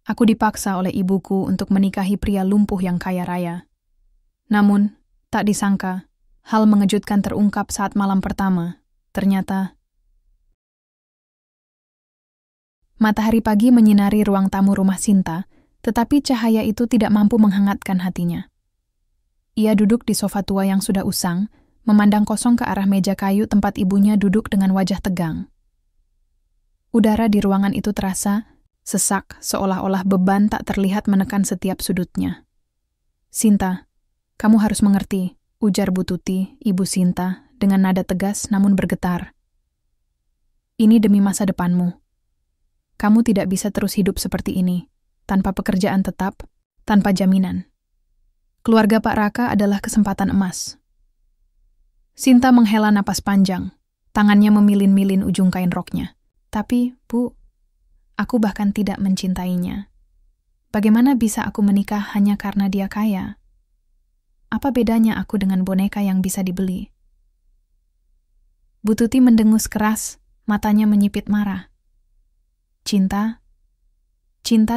Aku dipaksa oleh ibuku untuk menikahi pria lumpuh yang kaya raya. Namun, tak disangka, hal mengejutkan terungkap saat malam pertama. Ternyata, matahari pagi menyinari ruang tamu rumah Sinta, tetapi cahaya itu tidak mampu menghangatkan hatinya. Ia duduk di sofa tua yang sudah usang, memandang kosong ke arah meja kayu tempat ibunya duduk dengan wajah tegang. Udara di ruangan itu terasa sesak, seolah-olah beban tak terlihat menekan setiap sudutnya. "Sinta, kamu harus mengerti," ujar Bu Tuti, ibu Sinta, dengan nada tegas namun bergetar. "Ini demi masa depanmu. Kamu tidak bisa terus hidup seperti ini, tanpa pekerjaan tetap, tanpa jaminan. Keluarga Pak Raka adalah kesempatan emas." Sinta menghela napas panjang, tangannya memilin-milin ujung kain roknya. "Tapi, Bu, aku bahkan tidak mencintainya. Bagaimana bisa aku menikah hanya karena dia kaya? Apa bedanya aku dengan boneka yang bisa dibeli?" Bu Tuti mendengus keras, matanya menyipit marah. Cinta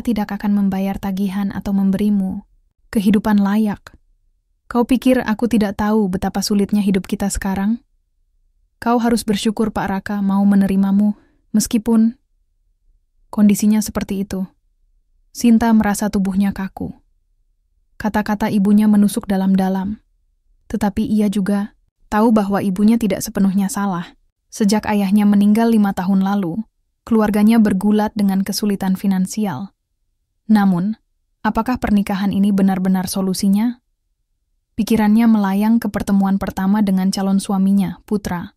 tidak akan membayar tagihan atau memberimu kehidupan layak. Kau pikir aku tidak tahu betapa sulitnya hidup kita sekarang? Kau harus bersyukur Pak Raka mau menerimamu, meskipun kondisinya seperti itu. Sinta merasa tubuhnya kaku. Kata-kata ibunya menusuk dalam-dalam. Tetapi ia juga tahu bahwa ibunya tidak sepenuhnya salah. Sejak ayahnya meninggal 5 tahun lalu, keluarganya bergulat dengan kesulitan finansial. Namun, apakah pernikahan ini benar-benar solusinya? Pikirannya melayang ke pertemuan pertama dengan calon suaminya, Putra.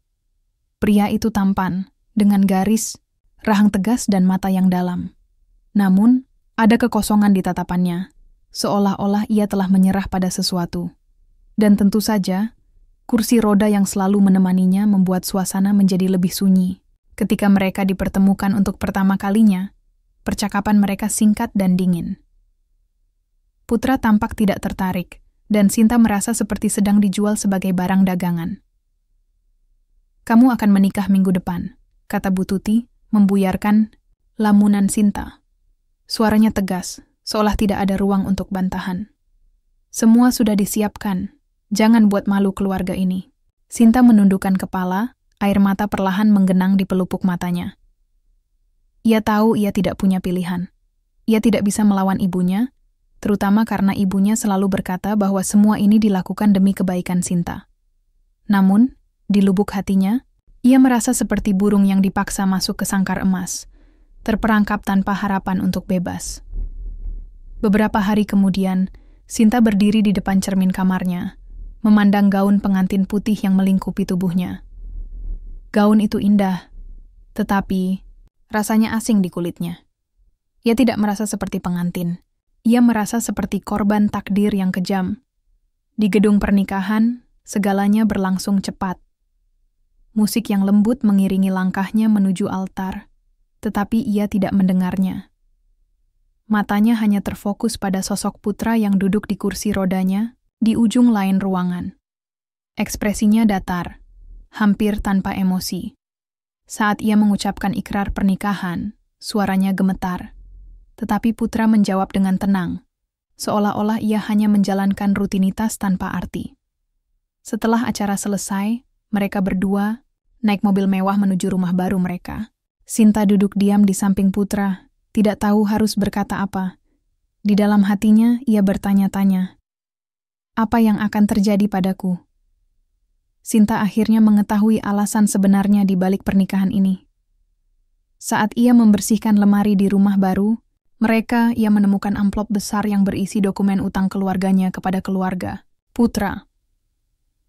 Pria itu tampan, dengan garis, rahang tegas dan mata yang dalam. Namun, ada kekosongan di tatapannya, seolah-olah ia telah menyerah pada sesuatu. Dan tentu saja, kursi roda yang selalu menemaninya membuat suasana menjadi lebih sunyi. Ketika mereka dipertemukan untuk pertama kalinya, percakapan mereka singkat dan dingin. Putra tampak tidak tertarik, dan Sinta merasa seperti sedang dijual sebagai barang dagangan. "Kamu akan menikah minggu depan," kata Bu Tuti, membuyarkan lamunan Sinta. Suaranya tegas, seolah tidak ada ruang untuk bantahan. "Semua sudah disiapkan, jangan buat malu keluarga ini." Sinta menundukkan kepala, air mata perlahan menggenang di pelupuk matanya. Ia tahu ia tidak punya pilihan. Ia tidak bisa melawan ibunya, terutama karena ibunya selalu berkata bahwa semua ini dilakukan demi kebaikan Sinta. Namun, di lubuk hatinya, ia merasa seperti burung yang dipaksa masuk ke sangkar emas, terperangkap tanpa harapan untuk bebas. Beberapa hari kemudian, Sinta berdiri di depan cermin kamarnya, memandang gaun pengantin putih yang melingkupi tubuhnya. Gaun itu indah, tetapi rasanya asing di kulitnya. Ia tidak merasa seperti pengantin. Ia merasa seperti korban takdir yang kejam. Di gedung pernikahan, segalanya berlangsung cepat. Musik yang lembut mengiringi langkahnya menuju altar, tetapi ia tidak mendengarnya. Matanya hanya terfokus pada sosok Putra yang duduk di kursi rodanya di ujung lain ruangan. Ekspresinya datar, hampir tanpa emosi. Saat ia mengucapkan ikrar pernikahan, suaranya gemetar. Tetapi Putra menjawab dengan tenang, seolah-olah ia hanya menjalankan rutinitas tanpa arti. Setelah acara selesai, mereka berdua naik mobil mewah menuju rumah baru mereka. Sinta duduk diam di samping Putra, tidak tahu harus berkata apa. Di dalam hatinya, ia bertanya-tanya, "Apa yang akan terjadi padaku?" Sinta akhirnya mengetahui alasan sebenarnya di balik pernikahan ini. Saat ia membersihkan lemari di rumah baru, ia menemukan amplop besar yang berisi dokumen utang keluarganya kepada keluarga Putra.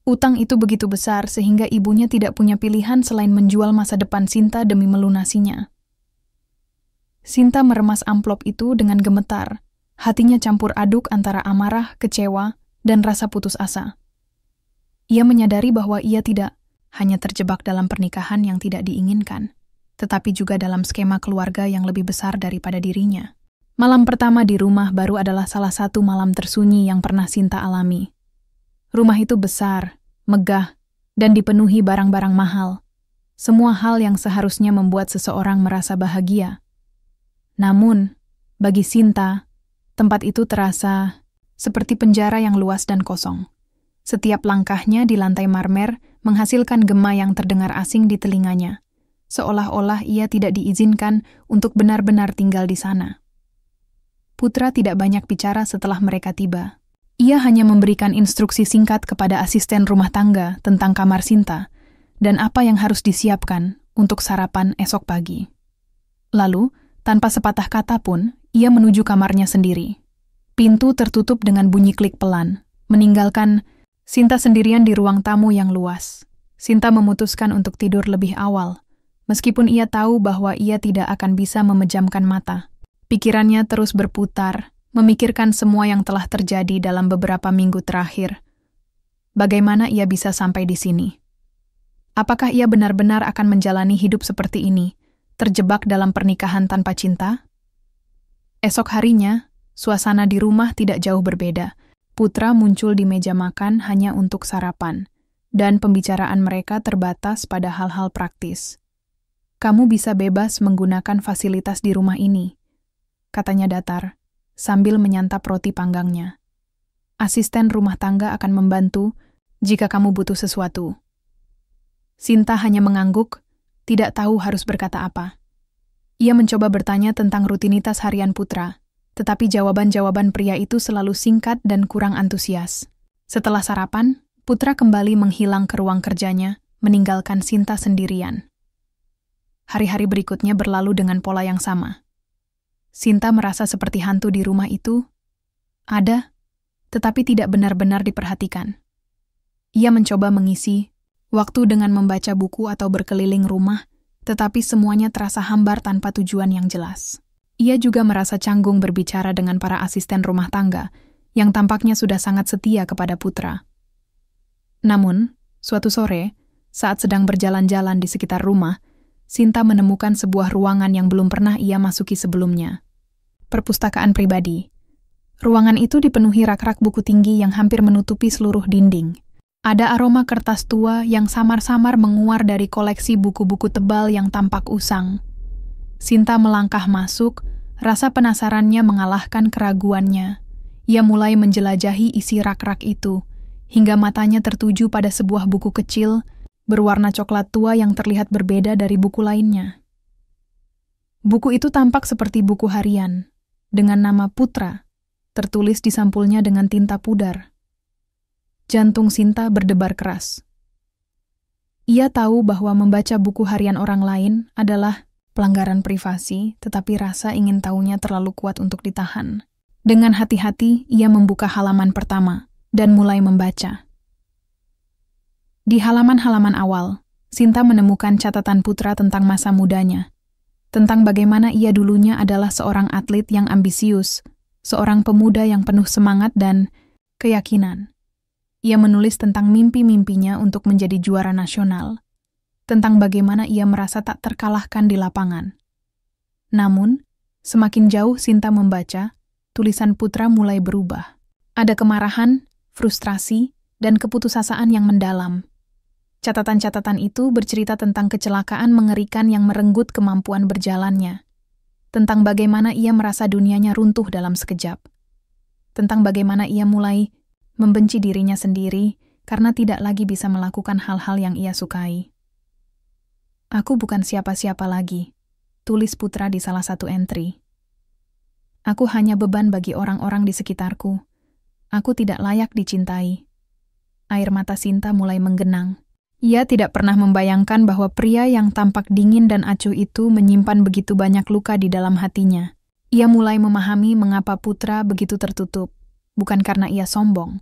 Utang itu begitu besar sehingga ibunya tidak punya pilihan selain menjual masa depan Sinta demi melunasinya. Sinta meremas amplop itu dengan gemetar, hatinya campur aduk antara amarah, kecewa, dan rasa putus asa. Ia menyadari bahwa ia tidak hanya terjebak dalam pernikahan yang tidak diinginkan, tetapi juga dalam skema keluarga yang lebih besar daripada dirinya. Malam pertama di rumah baru adalah salah satu malam tersunyi yang pernah Sinta alami. Rumah itu besar, megah, dan dipenuhi barang-barang mahal. Semua hal yang seharusnya membuat seseorang merasa bahagia. Namun, Bagi Sinta, tempat itu terasa seperti penjara yang luas dan kosong. Setiap langkahnya di lantai marmer menghasilkan gema yang terdengar asing di telinganya, seolah-olah ia tidak diizinkan untuk benar-benar tinggal di sana. Putra tidak banyak bicara setelah mereka tiba. Ia hanya memberikan instruksi singkat kepada asisten rumah tangga tentang kamar Sinta dan apa yang harus disiapkan untuk sarapan esok pagi. Lalu, tanpa sepatah kata pun, ia menuju kamarnya sendiri. Pintu tertutup dengan bunyi klik pelan, meninggalkan Sinta sendirian di ruang tamu yang luas. Sinta memutuskan untuk tidur lebih awal, meskipun ia tahu bahwa ia tidak akan bisa memejamkan mata. Pikirannya terus berputar, memikirkan semua yang telah terjadi dalam beberapa minggu terakhir. Bagaimana ia bisa sampai di sini? Apakah ia benar-benar akan menjalani hidup seperti ini, terjebak dalam pernikahan tanpa cinta? Esok harinya, suasana di rumah tidak jauh berbeda. Putra muncul di meja makan hanya untuk sarapan, dan pembicaraan mereka terbatas pada hal-hal praktis. "Kamu bisa bebas menggunakan fasilitas di rumah ini," katanya datar, sambil menyantap roti panggangnya. "Asisten rumah tangga akan membantu jika kamu butuh sesuatu." Sinta hanya mengangguk, tidak tahu harus berkata apa. Ia mencoba bertanya tentang rutinitas harian Putra, tetapi jawaban-jawaban pria itu selalu singkat dan kurang antusias. Setelah sarapan, Putra kembali menghilang ke ruang kerjanya, meninggalkan Sinta sendirian. Hari-hari berikutnya berlalu dengan pola yang sama. Sinta merasa seperti hantu di rumah itu. Ada, tetapi tidak benar-benar diperhatikan. Ia mencoba mengisi waktu dengan membaca buku atau berkeliling rumah, tetapi semuanya terasa hambar tanpa tujuan yang jelas. Ia juga merasa canggung berbicara dengan para asisten rumah tangga, yang tampaknya sudah sangat setia kepada Putra. Namun, suatu sore, saat sedang berjalan-jalan di sekitar rumah, Sinta menemukan sebuah ruangan yang belum pernah ia masuki sebelumnya. Perpustakaan pribadi. Ruangan itu dipenuhi rak-rak buku tinggi yang hampir menutupi seluruh dinding. Ada aroma kertas tua yang samar-samar menguar dari koleksi buku-buku tebal yang tampak usang. Sinta melangkah masuk, rasa penasarannya mengalahkan keraguannya. Ia mulai menjelajahi isi rak-rak itu, hingga matanya tertuju pada sebuah buku kecil berwarna coklat tua yang terlihat berbeda dari buku lainnya. Buku itu tampak seperti buku harian, dengan nama Putra, tertulis di sampulnya dengan tinta pudar. Jantung Sinta berdebar keras. Ia tahu bahwa membaca buku harian orang lain adalah pelanggaran privasi, tetapi rasa ingin tahunya terlalu kuat untuk ditahan. Dengan hati-hati, ia membuka halaman pertama dan mulai membaca. Di halaman-halaman awal, Sinta menemukan catatan Putra tentang masa mudanya, tentang bagaimana ia dulunya adalah seorang atlet yang ambisius, seorang pemuda yang penuh semangat dan keyakinan. Ia menulis tentang mimpi-mimpinya untuk menjadi juara nasional, tentang bagaimana ia merasa tak terkalahkan di lapangan. Namun, semakin jauh Sinta membaca, tulisan Putra mulai berubah. Ada kemarahan, frustrasi, dan keputusasaan yang mendalam. Catatan-catatan itu bercerita tentang kecelakaan mengerikan yang merenggut kemampuan berjalannya, tentang bagaimana ia merasa dunianya runtuh dalam sekejap, tentang bagaimana ia mulai membenci dirinya sendiri karena tidak lagi bisa melakukan hal-hal yang ia sukai. "Aku bukan siapa-siapa lagi," tulis Putra di salah satu entry. "Aku hanya beban bagi orang-orang di sekitarku. Aku tidak layak dicintai." Air mata Sinta mulai menggenang. Ia tidak pernah membayangkan bahwa pria yang tampak dingin dan acuh itu menyimpan begitu banyak luka di dalam hatinya. Ia mulai memahami mengapa Putra begitu tertutup, bukan karena ia sombong,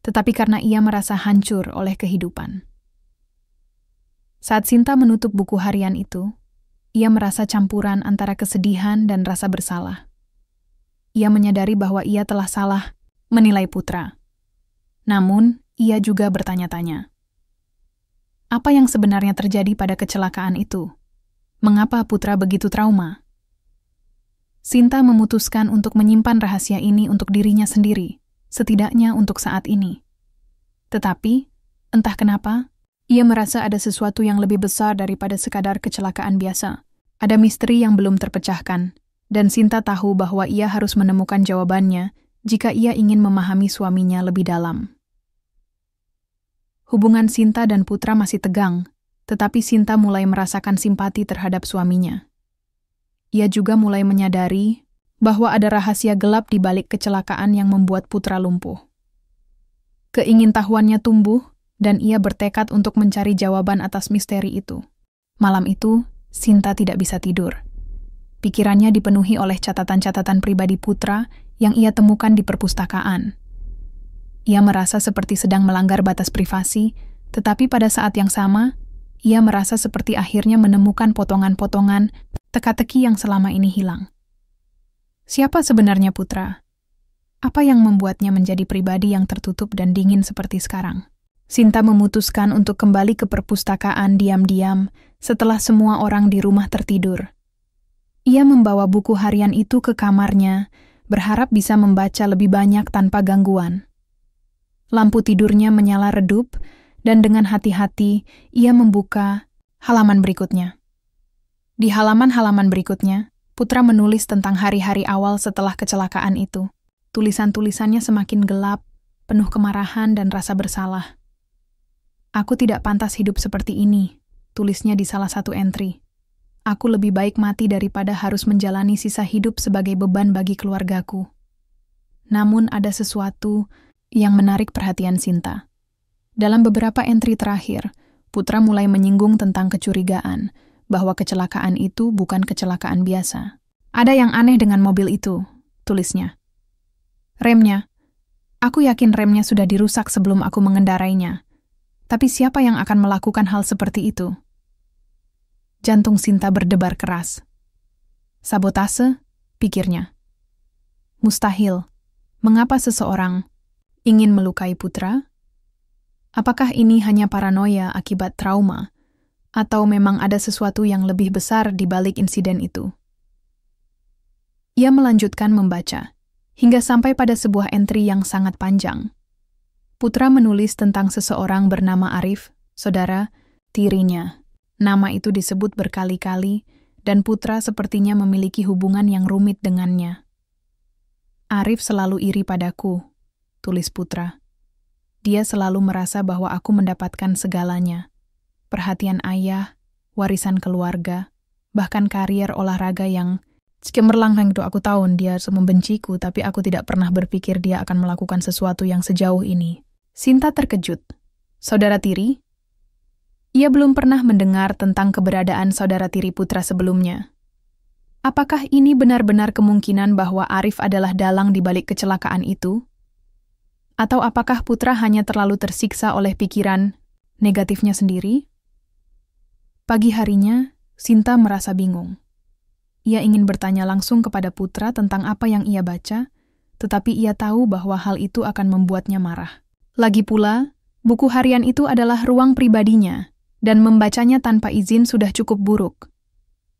tetapi karena ia merasa hancur oleh kehidupan. Saat Sinta menutup buku harian itu, ia merasa campuran antara kesedihan dan rasa bersalah. Ia menyadari bahwa ia telah salah menilai Putra. Namun, ia juga bertanya-tanya, apa yang sebenarnya terjadi pada kecelakaan itu? Mengapa Putra begitu trauma? Sinta memutuskan untuk menyimpan rahasia ini untuk dirinya sendiri, setidaknya untuk saat ini. Tetapi, entah kenapa, ia merasa ada sesuatu yang lebih besar daripada sekadar kecelakaan biasa. Ada misteri yang belum terpecahkan, dan Sinta tahu bahwa ia harus menemukan jawabannya jika ia ingin memahami suaminya lebih dalam. Hubungan Sinta dan Putra masih tegang, tetapi Sinta mulai merasakan simpati terhadap suaminya. Ia juga mulai menyadari bahwa ada rahasia gelap di balik kecelakaan yang membuat Putra lumpuh. Keingintahuannya tumbuh, dan ia bertekad untuk mencari jawaban atas misteri itu. Malam itu, Sinta tidak bisa tidur. Pikirannya dipenuhi oleh catatan-catatan pribadi Putra yang ia temukan di perpustakaan. Ia merasa seperti sedang melanggar batas privasi, tetapi pada saat yang sama, ia merasa seperti akhirnya menemukan potongan-potongan teka-teki yang selama ini hilang. Siapa sebenarnya Putra? Apa yang membuatnya menjadi pribadi yang tertutup dan dingin seperti sekarang? Sinta memutuskan untuk kembali ke perpustakaan diam-diam setelah semua orang di rumah tertidur. Ia membawa buku harian itu ke kamarnya, berharap bisa membaca lebih banyak tanpa gangguan. Lampu tidurnya menyala redup, dan dengan hati-hati ia membuka halaman berikutnya. Di halaman-halaman berikutnya, Putra menulis tentang hari-hari awal setelah kecelakaan itu. Tulisan-tulisannya semakin gelap, penuh kemarahan dan rasa bersalah. "Aku tidak pantas hidup seperti ini," tulisnya di salah satu entry. "Aku lebih baik mati daripada harus menjalani sisa hidup sebagai beban bagi keluargaku." Namun ada sesuatu yang menarik perhatian Sinta. Dalam beberapa entry terakhir, Putra mulai menyinggung tentang kecurigaan bahwa kecelakaan itu bukan kecelakaan biasa. "Ada yang aneh dengan mobil itu," tulisnya. "Remnya. Aku yakin remnya sudah dirusak sebelum aku mengendarainya. Tapi siapa yang akan melakukan hal seperti itu?" Jantung Sinta berdebar keras. "Sabotase?" pikirnya. "Mustahil. Mengapa seseorang ingin melukai Putra? Apakah ini hanya paranoia akibat trauma, atau memang ada sesuatu yang lebih besar di balik insiden itu?" Ia melanjutkan membaca, hingga sampai pada sebuah entry yang sangat panjang. Putra menulis tentang seseorang bernama Arif, saudara tirinya. Nama itu disebut berkali-kali, dan Putra sepertinya memiliki hubungan yang rumit dengannya. "Arif selalu iri padaku," tulis Putra. "Dia selalu merasa bahwa aku mendapatkan segalanya. Perhatian ayah, warisan keluarga, bahkan karier olahraga yang cemerlang itu aku tahu dia membenciku, tapi aku tidak pernah berpikir dia akan melakukan sesuatu yang sejauh ini." Sinta terkejut. Saudara tiri? Ia belum pernah mendengar tentang keberadaan saudara tiri Putra sebelumnya. Apakah ini benar-benar kemungkinan bahwa Arif adalah dalang di balik kecelakaan itu? Atau apakah Putra hanya terlalu tersiksa oleh pikiran negatifnya sendiri? Pagi harinya, Sinta merasa bingung. Ia ingin bertanya langsung kepada Putra tentang apa yang ia baca, tetapi ia tahu bahwa hal itu akan membuatnya marah. Lagi pula, buku harian itu adalah ruang pribadinya, dan membacanya tanpa izin sudah cukup buruk.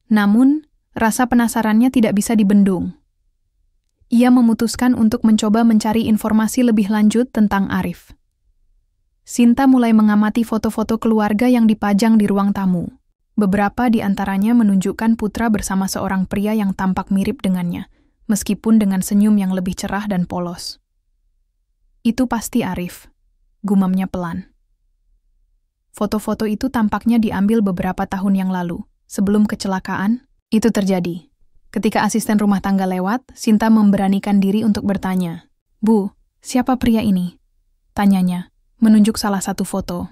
Namun, rasa penasarannya tidak bisa dibendung. Ia memutuskan untuk mencoba mencari informasi lebih lanjut tentang Arif. Sinta mulai mengamati foto-foto keluarga yang dipajang di ruang tamu. Beberapa di antaranya menunjukkan Putra bersama seorang pria yang tampak mirip dengannya, meskipun dengan senyum yang lebih cerah dan polos. "Itu pasti Arif," gumamnya pelan. Foto-foto itu tampaknya diambil beberapa tahun yang lalu. Sebelum kecelakaan, itu terjadi. Ketika asisten rumah tangga lewat, Sinta memberanikan diri untuk bertanya. "Bu, siapa pria ini?" tanyanya, menunjuk salah satu foto.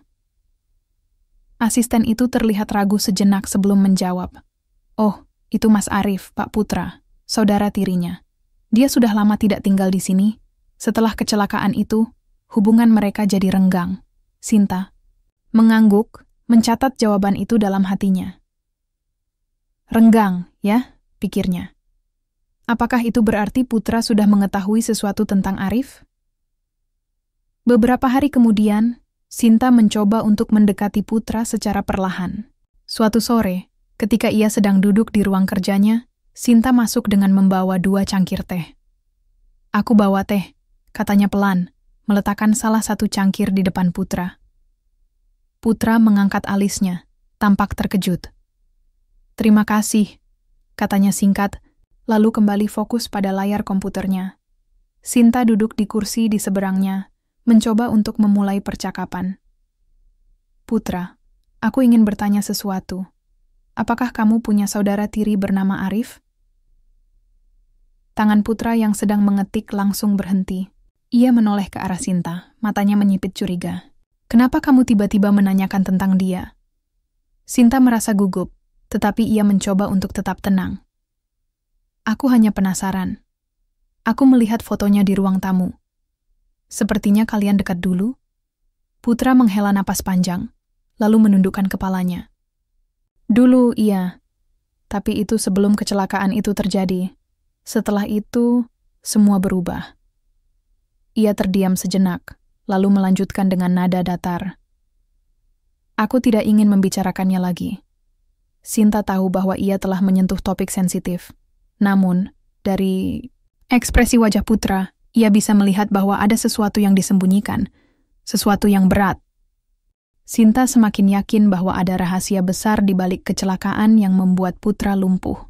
Asisten itu terlihat ragu sejenak sebelum menjawab. "Oh, itu Mas Arif, Pak Putra, saudara tirinya. Dia sudah lama tidak tinggal di sini. Setelah kecelakaan itu, hubungan mereka jadi renggang." Sinta mengangguk, mencatat jawaban itu dalam hatinya. "Renggang, ya?" pikirnya. Apakah itu berarti Putra sudah mengetahui sesuatu tentang Arif? Beberapa hari kemudian, Sinta mencoba untuk mendekati Putra secara perlahan. Suatu sore, ketika ia sedang duduk di ruang kerjanya, Sinta masuk dengan membawa 2 cangkir teh. "Aku bawa teh," katanya pelan, meletakkan salah satu cangkir di depan Putra. Putra mengangkat alisnya, tampak terkejut. "Terima kasih," katanya singkat, lalu kembali fokus pada layar komputernya. Sinta duduk di kursi di seberangnya, mencoba untuk memulai percakapan. Putra, aku ingin bertanya sesuatu. Apakah kamu punya saudara tiri bernama Arif? Tangan Putra yang sedang mengetik langsung berhenti. Ia menoleh ke arah Sinta, matanya menyipit curiga. Kenapa kamu tiba-tiba menanyakan tentang dia? Sinta merasa gugup, tetapi ia mencoba untuk tetap tenang. Aku hanya penasaran. Aku melihat fotonya di ruang tamu. Sepertinya kalian dekat dulu. Putra menghela napas panjang, lalu menundukkan kepalanya. Dulu iya, tapi itu sebelum kecelakaan itu terjadi. Setelah itu, semua berubah. Ia terdiam sejenak, lalu melanjutkan dengan nada datar. Aku tidak ingin membicarakannya lagi. Sinta tahu bahwa ia telah menyentuh topik sensitif. Namun, dari ekspresi wajah Putra, ia bisa melihat bahwa ada sesuatu yang disembunyikan, sesuatu yang berat. Sinta semakin yakin bahwa ada rahasia besar di balik kecelakaan yang membuat Putra lumpuh.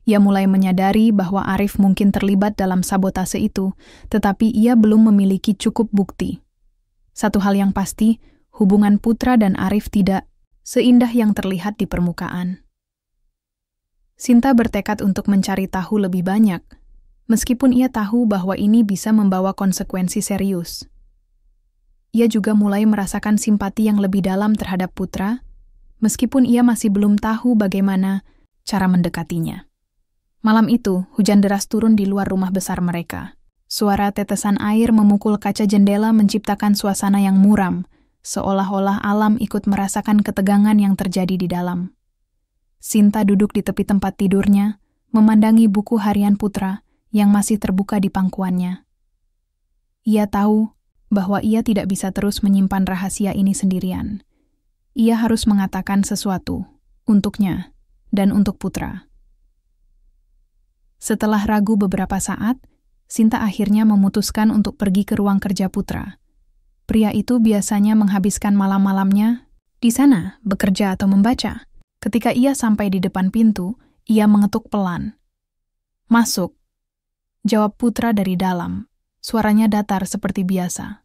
Ia mulai menyadari bahwa Arif mungkin terlibat dalam sabotase itu, tetapi ia belum memiliki cukup bukti. Satu hal yang pasti, hubungan Putra dan Arif tidak seindah yang terlihat di permukaan. Sinta bertekad untuk mencari tahu lebih banyak, meskipun ia tahu bahwa ini bisa membawa konsekuensi serius. Ia juga mulai merasakan simpati yang lebih dalam terhadap Putra, meskipun ia masih belum tahu bagaimana cara mendekatinya. Malam itu, hujan deras turun di luar rumah besar mereka. Suara tetesan air memukul kaca jendela menciptakan suasana yang muram, seolah-olah alam ikut merasakan ketegangan yang terjadi di dalam. Sinta duduk di tepi tempat tidurnya, memandangi buku harian Putra yang masih terbuka di pangkuannya. Ia tahu bahwa ia tidak bisa terus menyimpan rahasia ini sendirian. Ia harus mengatakan sesuatu untuknya dan untuk Putra. Setelah ragu beberapa saat, Sinta akhirnya memutuskan untuk pergi ke ruang kerja Putra. Pria itu biasanya menghabiskan malam-malamnya di sana, bekerja atau membaca. Ketika ia sampai di depan pintu, ia mengetuk pelan. "Masuk," jawab Putra dari dalam. Suaranya datar seperti biasa.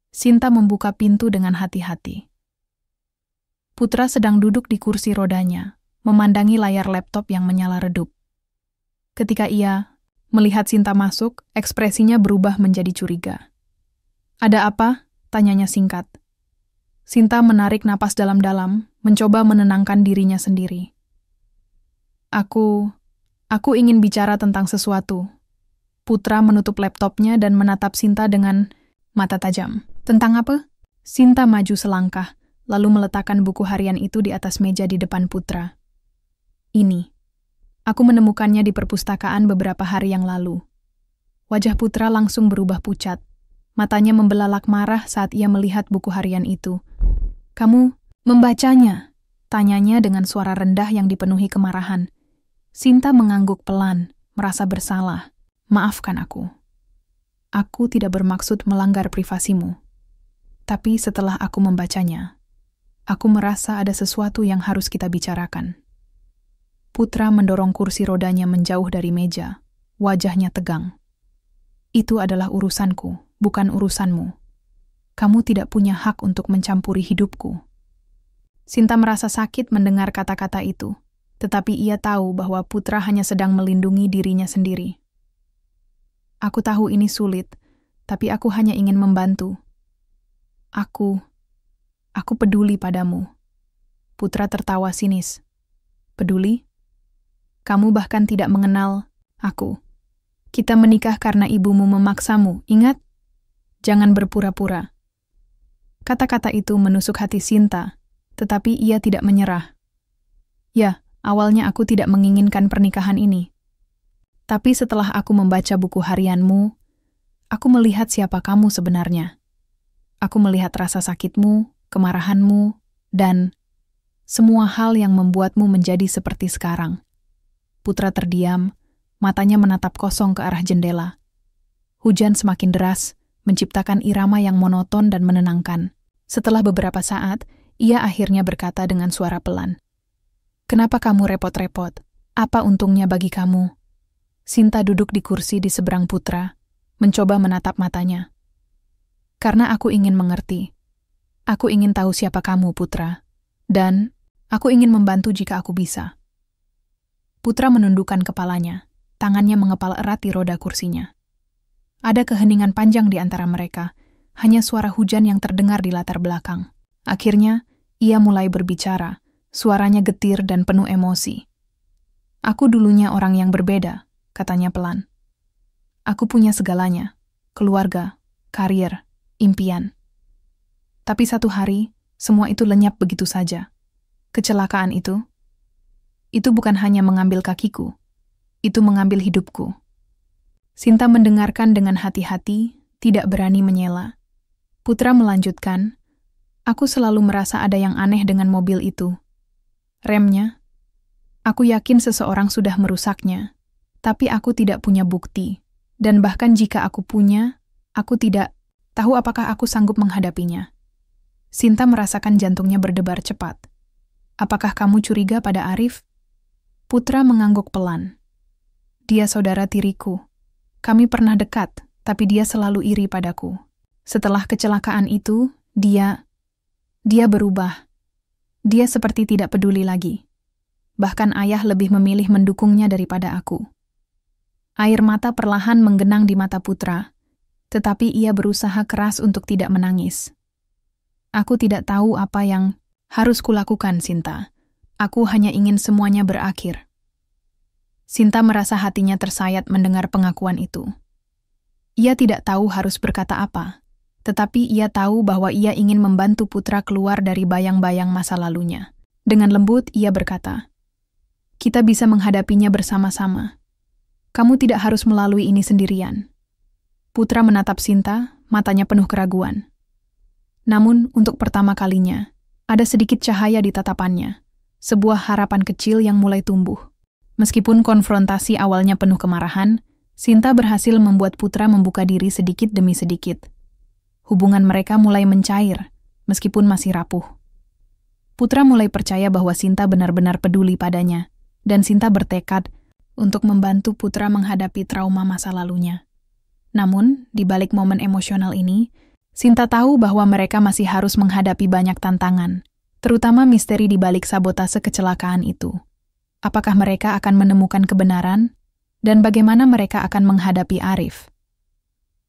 Sinta membuka pintu dengan hati-hati. Putra sedang duduk di kursi rodanya, memandangi layar laptop yang menyala redup. Ketika ia melihat Sinta masuk, ekspresinya berubah menjadi curiga. "Ada apa?" tanyanya singkat. Sinta menarik napas dalam-dalam, mencoba menenangkan dirinya sendiri. Aku ingin bicara tentang sesuatu." Putra menutup laptopnya dan menatap Sinta dengan mata tajam. "Tentang apa?" Sinta maju selangkah, lalu meletakkan buku harian itu di atas meja di depan Putra. "Ini. Aku menemukannya di perpustakaan beberapa hari yang lalu." Wajah Putra langsung berubah pucat. Matanya membelalak marah saat ia melihat buku harian itu. "Kamu membacanya?" tanyanya dengan suara rendah yang dipenuhi kemarahan. Sinta mengangguk pelan, merasa bersalah. "Maafkan aku. Aku tidak bermaksud melanggar privasimu. Tapi setelah aku membacanya, aku merasa ada sesuatu yang harus kita bicarakan." Putra mendorong kursi rodanya menjauh dari meja. Wajahnya tegang. "Itu adalah urusanku, bukan urusanmu. Kamu tidak punya hak untuk mencampuri hidupku." Sinta merasa sakit mendengar kata-kata itu, tetapi ia tahu bahwa Putra hanya sedang melindungi dirinya sendiri. "Aku tahu ini sulit, tapi aku hanya ingin membantu. Aku peduli padamu." Putra tertawa sinis. "Peduli? Kamu bahkan tidak mengenal aku. Kita menikah karena ibumu memaksamu, ingat? Jangan berpura-pura." Kata-kata itu menusuk hati Sinta, tetapi ia tidak menyerah. "Ya, awalnya aku tidak menginginkan pernikahan ini. Tapi setelah aku membaca buku harianmu, aku melihat siapa kamu sebenarnya. Aku melihat rasa sakitmu, kemarahanmu, dan semua hal yang membuatmu menjadi seperti sekarang." Putra terdiam, matanya menatap kosong ke arah jendela. Hujan semakin deras, menciptakan irama yang monoton dan menenangkan. Setelah beberapa saat, ia akhirnya berkata dengan suara pelan, "Kenapa kamu repot-repot? Apa untungnya bagi kamu? Sinta duduk di kursi di seberang Putra, mencoba menatap matanya. Karena aku ingin mengerti. Aku ingin tahu siapa kamu, Putra. Dan aku ingin membantu jika aku bisa. Putra menundukkan kepalanya, tangannya mengepal erat di roda kursinya. Ada keheningan panjang di antara mereka, hanya suara hujan yang terdengar di latar belakang. Akhirnya, ia mulai berbicara, suaranya getir dan penuh emosi. Aku dulunya orang yang berbeda, katanya pelan. Aku punya segalanya, keluarga, karir, impian. Tapi satu hari, semua itu lenyap begitu saja. Kecelakaan itu bukan hanya mengambil kakiku, itu mengambil hidupku. Sinta mendengarkan dengan hati-hati, tidak berani menyela. Putra melanjutkan, aku selalu merasa ada yang aneh dengan mobil itu. Remnya, aku yakin seseorang sudah merusaknya, tapi aku tidak punya bukti. Dan bahkan jika aku punya, aku tidak tahu apakah aku sanggup menghadapinya. Sinta merasakan jantungnya berdebar cepat. Apakah kamu curiga pada Arif? Putra mengangguk pelan. Dia saudara tiriku. Kami pernah dekat, tapi dia selalu iri padaku. Setelah kecelakaan itu, dia berubah. Dia seperti tidak peduli lagi. Bahkan ayah lebih memilih mendukungnya daripada aku. Air mata perlahan menggenang di mata Putra, tetapi ia berusaha keras untuk tidak menangis. Aku tidak tahu apa yang harus kulakukan, Sinta. Aku hanya ingin semuanya berakhir. Sinta merasa hatinya tersayat mendengar pengakuan itu. Ia tidak tahu harus berkata apa, tetapi ia tahu bahwa ia ingin membantu Putra keluar dari bayang-bayang masa lalunya. Dengan lembut, ia berkata, kita bisa menghadapinya bersama-sama. Kamu tidak harus melalui ini sendirian. Putra menatap Sinta, matanya penuh keraguan. Namun, untuk pertama kalinya, ada sedikit cahaya di tatapannya, sebuah harapan kecil yang mulai tumbuh. Meskipun konfrontasi awalnya penuh kemarahan, Sinta berhasil membuat Putra membuka diri sedikit demi sedikit. Hubungan mereka mulai mencair, meskipun masih rapuh. Putra mulai percaya bahwa Sinta benar-benar peduli padanya, dan Sinta bertekad untuk membantu Putra menghadapi trauma masa lalunya. Namun, di balik momen emosional ini, Sinta tahu bahwa mereka masih harus menghadapi banyak tantangan, terutama misteri di balik sabotase kecelakaan itu. Apakah mereka akan menemukan kebenaran? Dan bagaimana mereka akan menghadapi Arif?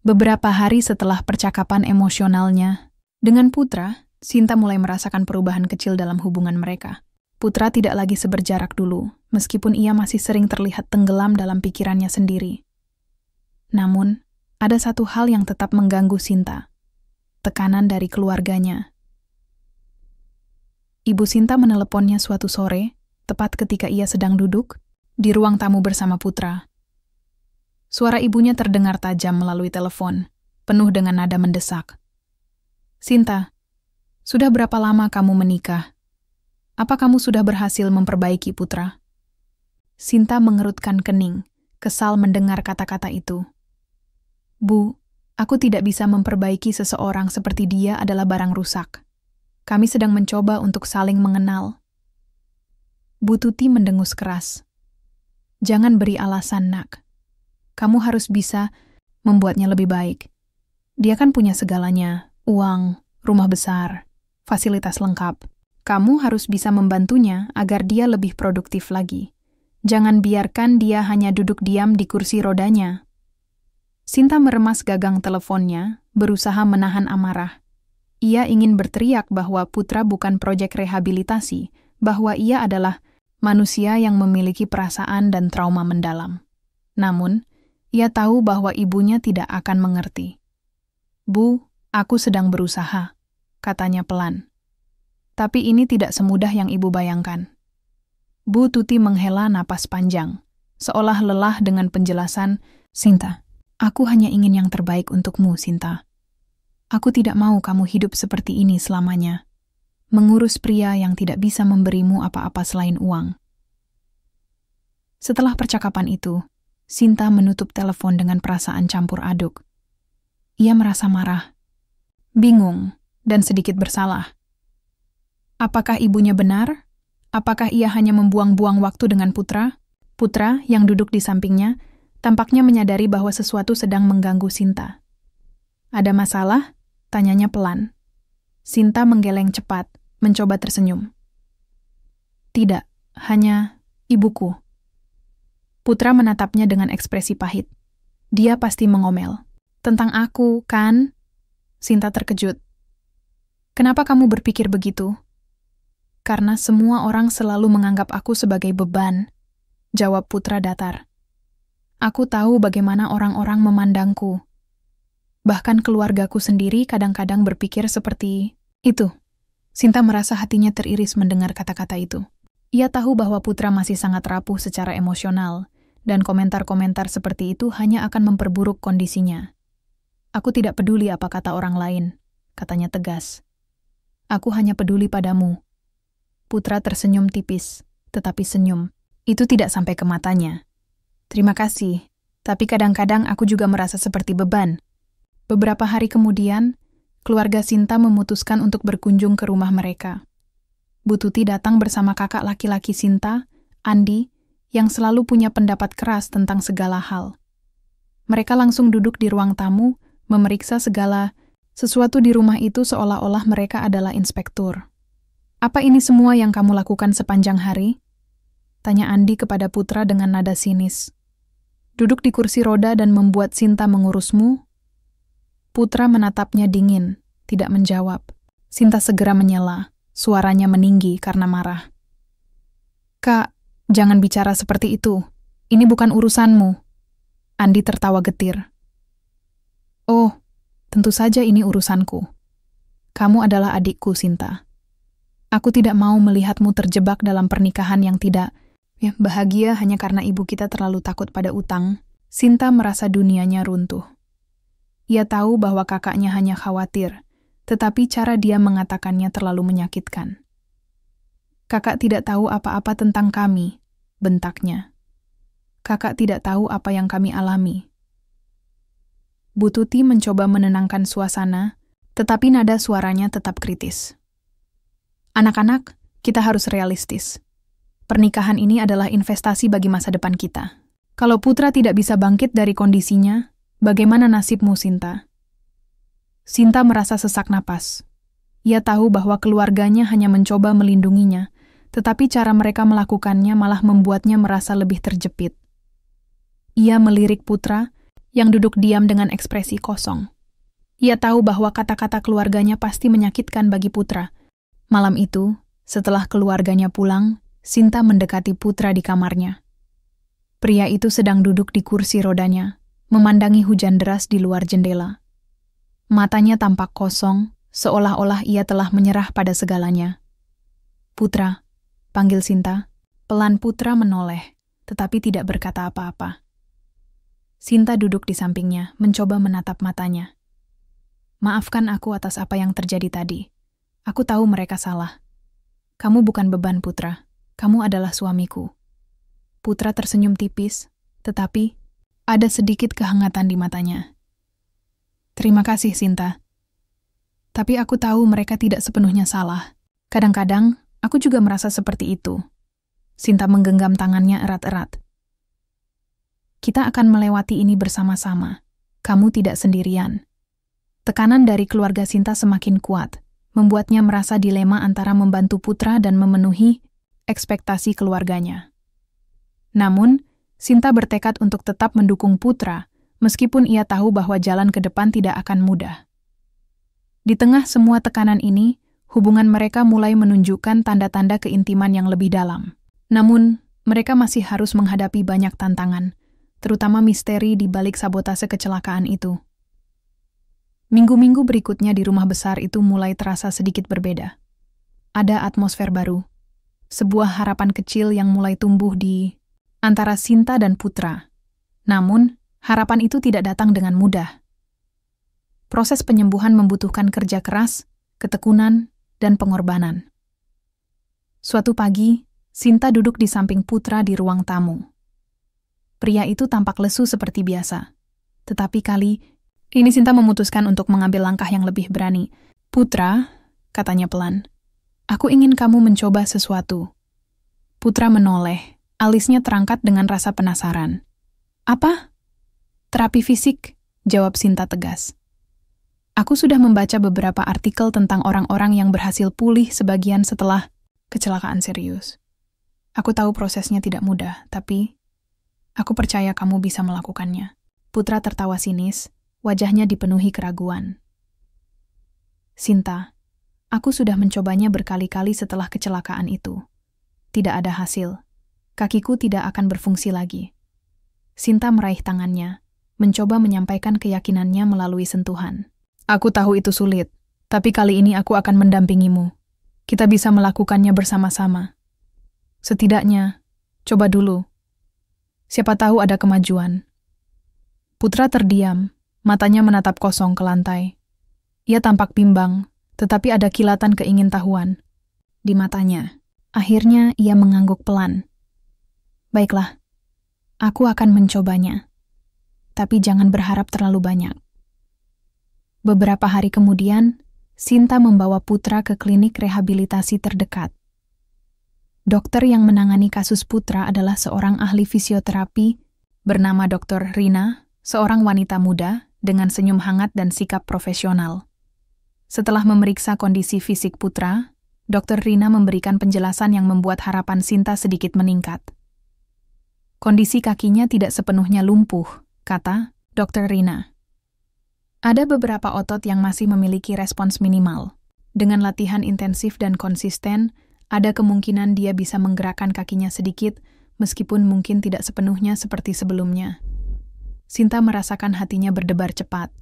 Beberapa hari setelah percakapan emosionalnya dengan Putra, Sinta mulai merasakan perubahan kecil dalam hubungan mereka. Putra tidak lagi seberjarak dulu, meskipun ia masih sering terlihat tenggelam dalam pikirannya sendiri. Namun, ada satu hal yang tetap mengganggu Sinta. Tekanan dari keluarganya. Ibu Sinta meneleponnya suatu sore, tepat ketika ia sedang duduk di ruang tamu bersama Putra. Suara ibunya terdengar tajam melalui telepon, penuh dengan nada mendesak. Sinta, sudah berapa lama kamu menikah? Apa kamu sudah berhasil memperbaiki Putra? Sinta mengerutkan kening, kesal mendengar kata-kata itu. Bu, aku tidak bisa memperbaiki seseorang seperti dia adalah barang rusak. Kami sedang mencoba untuk saling mengenal. Bu Tuti mendengus keras. Jangan beri alasan, Nak. Kamu harus bisa membuatnya lebih baik. Dia kan punya segalanya, uang, rumah besar, fasilitas lengkap. Kamu harus bisa membantunya agar dia lebih produktif lagi. Jangan biarkan dia hanya duduk diam di kursi rodanya. Sinta meremas gagang teleponnya, berusaha menahan amarah. Ia ingin berteriak bahwa Putra bukan proyek rehabilitasi, bahwa ia adalah manusia yang memiliki perasaan dan trauma mendalam. Namun, ia tahu bahwa ibunya tidak akan mengerti. Bu, aku sedang berusaha, katanya pelan. Tapi ini tidak semudah yang ibu bayangkan. Bu Tuti menghela napas panjang, seolah lelah dengan penjelasan, Sinta, aku hanya ingin yang terbaik untukmu, Sinta. Aku tidak mau kamu hidup seperti ini selamanya. Mengurus pria yang tidak bisa memberimu apa-apa selain uang. Setelah percakapan itu, Sinta menutup telepon dengan perasaan campur aduk. Ia merasa marah, bingung, dan sedikit bersalah. Apakah ibunya benar? Apakah ia hanya membuang-buang waktu dengan Putra? Putra, yang duduk di sampingnya, tampaknya menyadari bahwa sesuatu sedang mengganggu Sinta. "Ada masalah?" tanyanya pelan. Sinta menggeleng cepat, mencoba tersenyum. "Tidak, hanya ibuku." Putra menatapnya dengan ekspresi pahit. Dia pasti mengomel. "Tentang aku, kan?" Sinta terkejut. "Kenapa kamu berpikir begitu?" "Karena semua orang selalu menganggap aku sebagai beban," jawab Putra datar. "Aku tahu bagaimana orang-orang memandangku. Bahkan keluargaku sendiri kadang-kadang berpikir seperti itu." Sinta merasa hatinya teriris mendengar kata-kata itu. Ia tahu bahwa Putra masih sangat rapuh secara emosional, dan komentar-komentar seperti itu hanya akan memperburuk kondisinya. "Aku tidak peduli apa kata orang lain," katanya tegas. "Aku hanya peduli padamu." Putra tersenyum tipis, tetapi senyum itu tidak sampai ke matanya. "Terima kasih, tapi kadang-kadang aku juga merasa seperti beban." Beberapa hari kemudian, keluarga Sinta memutuskan untuk berkunjung ke rumah mereka. Bu Tuti datang bersama kakak laki-laki Sinta, Andi, yang selalu punya pendapat keras tentang segala hal. Mereka langsung duduk di ruang tamu, memeriksa segala sesuatu di rumah itu seolah-olah mereka adalah inspektur. "Apa ini semua yang kamu lakukan sepanjang hari?" tanya Andi kepada Putra dengan nada sinis. "Duduk di kursi roda dan membuat Sinta mengurusmu?" Putra menatapnya dingin, tidak menjawab. Sinta segera menyela, suaranya meninggi karena marah. "Kak, jangan bicara seperti itu. Ini bukan urusanmu." Andi tertawa getir. "Oh, tentu saja ini urusanku. Kamu adalah adikku, Sinta. Aku tidak mau melihatmu terjebak dalam pernikahan yang tidak bahagia hanya karena ibu kita terlalu takut pada utang." Sinta merasa dunianya runtuh. Ia tahu bahwa kakaknya hanya khawatir, tetapi cara dia mengatakannya terlalu menyakitkan. "Kakak tidak tahu apa-apa tentang kami," bentaknya. "Kakak tidak tahu apa yang kami alami." Bu Tuti mencoba menenangkan suasana, tetapi nada suaranya tetap kritis. "Anak-anak, kita harus realistis. Pernikahan ini adalah investasi bagi masa depan kita. Kalau Putra tidak bisa bangkit dari kondisinya, bagaimana nasibmu, Sinta?" Sinta merasa sesak napas. Ia tahu bahwa keluarganya hanya mencoba melindunginya, tetapi cara mereka melakukannya malah membuatnya merasa lebih terjepit. Ia melirik Putra, yang duduk diam dengan ekspresi kosong. Ia tahu bahwa kata-kata keluarganya pasti menyakitkan bagi Putra. Malam itu, setelah keluarganya pulang, Sinta mendekati Putra di kamarnya. Pria itu sedang duduk di kursi rodanya, memandangi hujan deras di luar jendela. Matanya tampak kosong, seolah-olah ia telah menyerah pada segalanya. "Putra," panggil Sinta. Pelan Putra menoleh, tetapi tidak berkata apa-apa. Sinta duduk di sampingnya, mencoba menatap matanya. "Maafkan aku atas apa yang terjadi tadi. Aku tahu mereka salah. Kamu bukan beban, Putra. Kamu adalah suamiku." Putra tersenyum tipis, tetapi ada sedikit kehangatan di matanya. "Terima kasih, Sinta. Tapi aku tahu mereka tidak sepenuhnya salah. Kadang-kadang, aku juga merasa seperti itu." Sinta menggenggam tangannya erat-erat. "Kita akan melewati ini bersama-sama. Kamu tidak sendirian." Tekanan dari keluarga Sinta semakin kuat, membuatnya merasa dilema antara membantu Putra dan memenuhi ekspektasi keluarganya. Namun, Sinta bertekad untuk tetap mendukung Putra, meskipun ia tahu bahwa jalan ke depan tidak akan mudah. Di tengah semua tekanan ini, hubungan mereka mulai menunjukkan tanda-tanda keintiman yang lebih dalam. Namun, mereka masih harus menghadapi banyak tantangan, terutama misteri di balik sabotase kecelakaan itu. Minggu-minggu berikutnya di rumah besar itu mulai terasa sedikit berbeda. Ada atmosfer baru, sebuah harapan kecil yang mulai tumbuh di antara Sinta dan Putra. Namun, harapan itu tidak datang dengan mudah. Proses penyembuhan membutuhkan kerja keras, ketekunan, dan pengorbanan. Suatu pagi, Sinta duduk di samping Putra di ruang tamu. Pria itu tampak lesu seperti biasa. Tetapi kali ini Sinta memutuskan untuk mengambil langkah yang lebih berani. "Putra," katanya pelan, "aku ingin kamu mencoba sesuatu." Putra menoleh, Alisnya terangkat dengan rasa penasaran. Apa? Terapi fisik, jawab Sinta tegas. Aku sudah membaca beberapa artikel tentang orang-orang yang berhasil pulih sebagian setelah kecelakaan serius. Aku tahu prosesnya tidak mudah, tapi aku percaya kamu bisa melakukannya. Putra tertawa sinis, wajahnya dipenuhi keraguan. Sinta, aku sudah mencobanya berkali-kali setelah kecelakaan itu. Tidak ada hasil. Kakiku tidak akan berfungsi lagi. Sinta meraih tangannya, mencoba menyampaikan keyakinannya melalui sentuhan. Aku tahu itu sulit, tapi kali ini aku akan mendampingimu. Kita bisa melakukannya bersama-sama. Setidaknya, coba dulu. Siapa tahu ada kemajuan. Putra terdiam, matanya menatap kosong ke lantai. Ia tampak bimbang, tetapi ada kilatan keingintahuan di matanya. Akhirnya ia mengangguk pelan. Baiklah, aku akan mencobanya. Tapi jangan berharap terlalu banyak. Beberapa hari kemudian, Sinta membawa Putra ke klinik rehabilitasi terdekat. Dokter yang menangani kasus Putra adalah seorang ahli fisioterapi bernama Dr. Rina, seorang wanita muda dengan senyum hangat dan sikap profesional. Setelah memeriksa kondisi fisik Putra, Dr. Rina memberikan penjelasan yang membuat harapan Sinta sedikit meningkat. Kondisi kakinya tidak sepenuhnya lumpuh, kata Dr. Rina. Ada beberapa otot yang masih memiliki respons minimal. Dengan latihan intensif dan konsisten, ada kemungkinan dia bisa menggerakkan kakinya sedikit, meskipun mungkin tidak sepenuhnya seperti sebelumnya. Sinta merasakan hatinya berdebar cepat.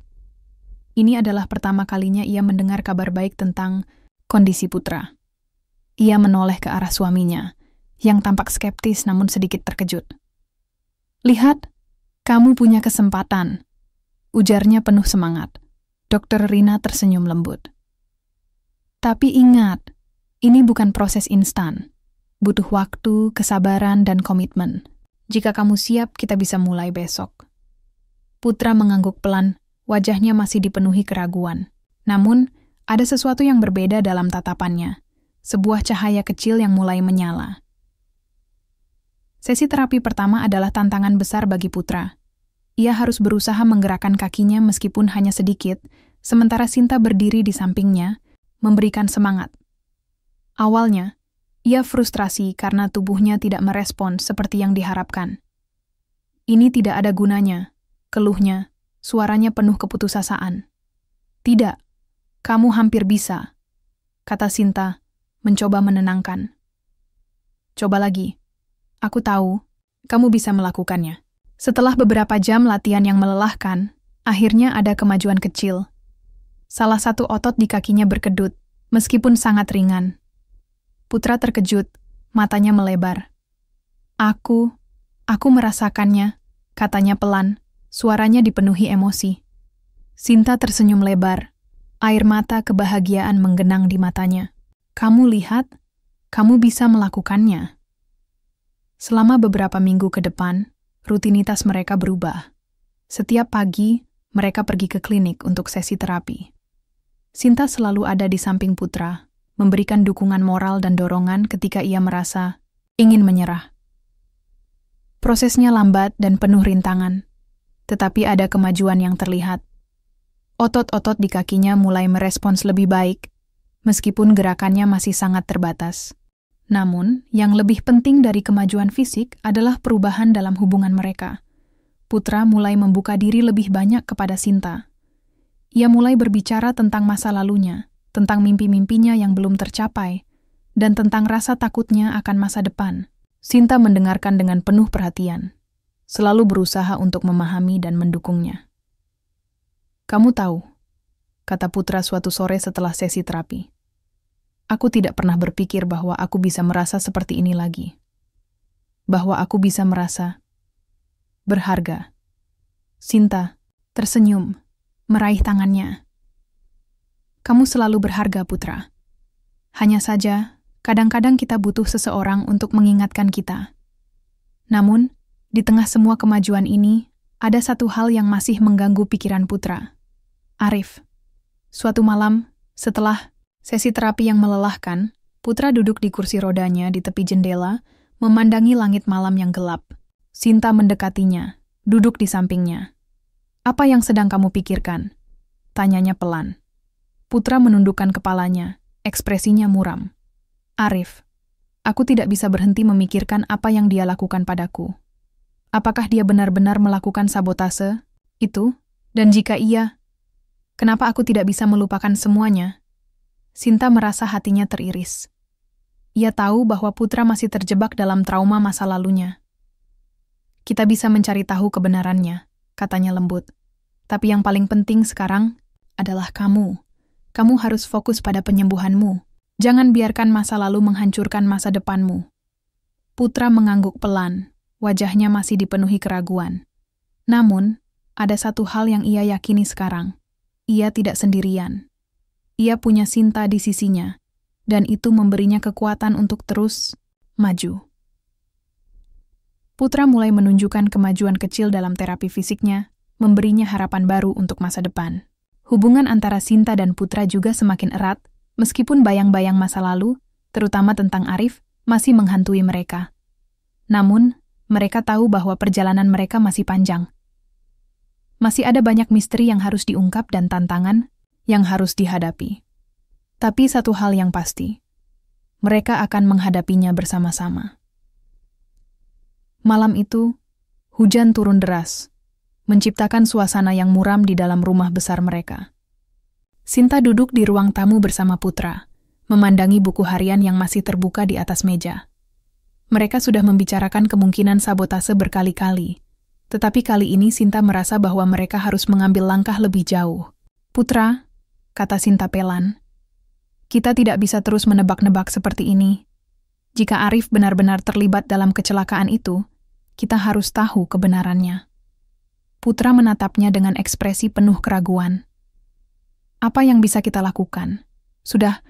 Ini adalah pertama kalinya ia mendengar kabar baik tentang kondisi Putra. Ia menoleh ke arah suaminya, yang tampak skeptis namun sedikit terkejut. Lihat, kamu punya kesempatan, ujarnya penuh semangat. Dr. Rina tersenyum lembut. Tapi ingat, ini bukan proses instan. Butuh waktu, kesabaran, dan komitmen. Jika kamu siap, kita bisa mulai besok. Putra mengangguk pelan, wajahnya masih dipenuhi keraguan. Namun, ada sesuatu yang berbeda dalam tatapannya. Sebuah cahaya kecil yang mulai menyala. Sesi terapi pertama adalah tantangan besar bagi Putra. Ia harus berusaha menggerakkan kakinya meskipun hanya sedikit, sementara Sinta berdiri di sampingnya, memberikan semangat. Awalnya, ia frustrasi karena tubuhnya tidak merespons seperti yang diharapkan. Ini tidak ada gunanya, keluhnya, suaranya penuh keputusasaan. Tidak, kamu hampir bisa, kata Sinta, mencoba menenangkan. Coba lagi, aku tahu, kamu bisa melakukannya. Setelah beberapa jam latihan yang melelahkan, akhirnya ada kemajuan kecil. Salah satu otot di kakinya berkedut, meskipun sangat ringan. Putra terkejut, matanya melebar. Aku merasakannya, katanya pelan, suaranya dipenuhi emosi. Sinta tersenyum lebar, air mata kebahagiaan menggenang di matanya. Kamu lihat, kamu bisa melakukannya. Selama beberapa minggu ke depan, rutinitas mereka berubah. Setiap pagi, mereka pergi ke klinik untuk sesi terapi. Sinta selalu ada di samping Putra, memberikan dukungan moral dan dorongan ketika ia merasa ingin menyerah. Prosesnya lambat dan penuh rintangan, tetapi ada kemajuan yang terlihat. Otot-otot di kakinya mulai merespons lebih baik, meskipun gerakannya masih sangat terbatas. Namun, yang lebih penting dari kemajuan fisik adalah perubahan dalam hubungan mereka. Putra mulai membuka diri lebih banyak kepada Sinta. Ia mulai berbicara tentang masa lalunya, tentang mimpi-mimpinya yang belum tercapai, dan tentang rasa takutnya akan masa depan. Sinta mendengarkan dengan penuh perhatian, selalu berusaha untuk memahami dan mendukungnya. Kamu tahu, kata Putra suatu sore setelah sesi terapi. Aku tidak pernah berpikir bahwa aku bisa merasa seperti ini lagi. Bahwa aku bisa merasa berharga. Sinta tersenyum, meraih tangannya. Kamu selalu berharga, Putra. Hanya saja, kadang-kadang kita butuh seseorang untuk mengingatkan kita. Namun, di tengah semua kemajuan ini, ada satu hal yang masih mengganggu pikiran Putra. Arif. Suatu malam, setelah sesi terapi yang melelahkan, Putra duduk di kursi rodanya di tepi jendela, memandangi langit malam yang gelap. Sinta mendekatinya, duduk di sampingnya. "Apa yang sedang kamu pikirkan?" tanyanya pelan. Putra menundukkan kepalanya, ekspresinya muram. "Arif, aku tidak bisa berhenti memikirkan apa yang dia lakukan padaku. Apakah dia benar-benar melakukan sabotase itu? Dan jika iya, kenapa aku tidak bisa melupakan semuanya?" Sinta merasa hatinya teriris. Ia tahu bahwa Putra masih terjebak dalam trauma masa lalunya. "Kita bisa mencari tahu kebenarannya," katanya lembut. "Tapi yang paling penting sekarang adalah kamu. Kamu harus fokus pada penyembuhanmu. Jangan biarkan masa lalu menghancurkan masa depanmu." Putra mengangguk pelan, wajahnya masih dipenuhi keraguan. Namun, ada satu hal yang ia yakini sekarang. Ia tidak sendirian. Ia punya Sinta di sisinya, dan itu memberinya kekuatan untuk terus maju. Putra mulai menunjukkan kemajuan kecil dalam terapi fisiknya, memberinya harapan baru untuk masa depan. Hubungan antara Sinta dan Putra juga semakin erat, meskipun bayang-bayang masa lalu, terutama tentang Arif, masih menghantui mereka. Namun, mereka tahu bahwa perjalanan mereka masih panjang. Masih ada banyak misteri yang harus diungkap dan tantangan yang harus dihadapi. Tapi satu hal yang pasti, mereka akan menghadapinya bersama-sama. Malam itu, hujan turun deras, menciptakan suasana yang muram di dalam rumah besar mereka. Sinta duduk di ruang tamu bersama Putra, memandangi buku harian yang masih terbuka di atas meja. Mereka sudah membicarakan kemungkinan sabotase berkali-kali, tetapi kali ini Sinta merasa bahwa mereka harus mengambil langkah lebih jauh. "Putra," kata Sinta pelan, "kita tidak bisa terus menebak-nebak seperti ini. Jika Arif benar-benar terlibat dalam kecelakaan itu, kita harus tahu kebenarannya." Putra menatapnya dengan ekspresi penuh keraguan. "Apa yang bisa kita lakukan? Sudah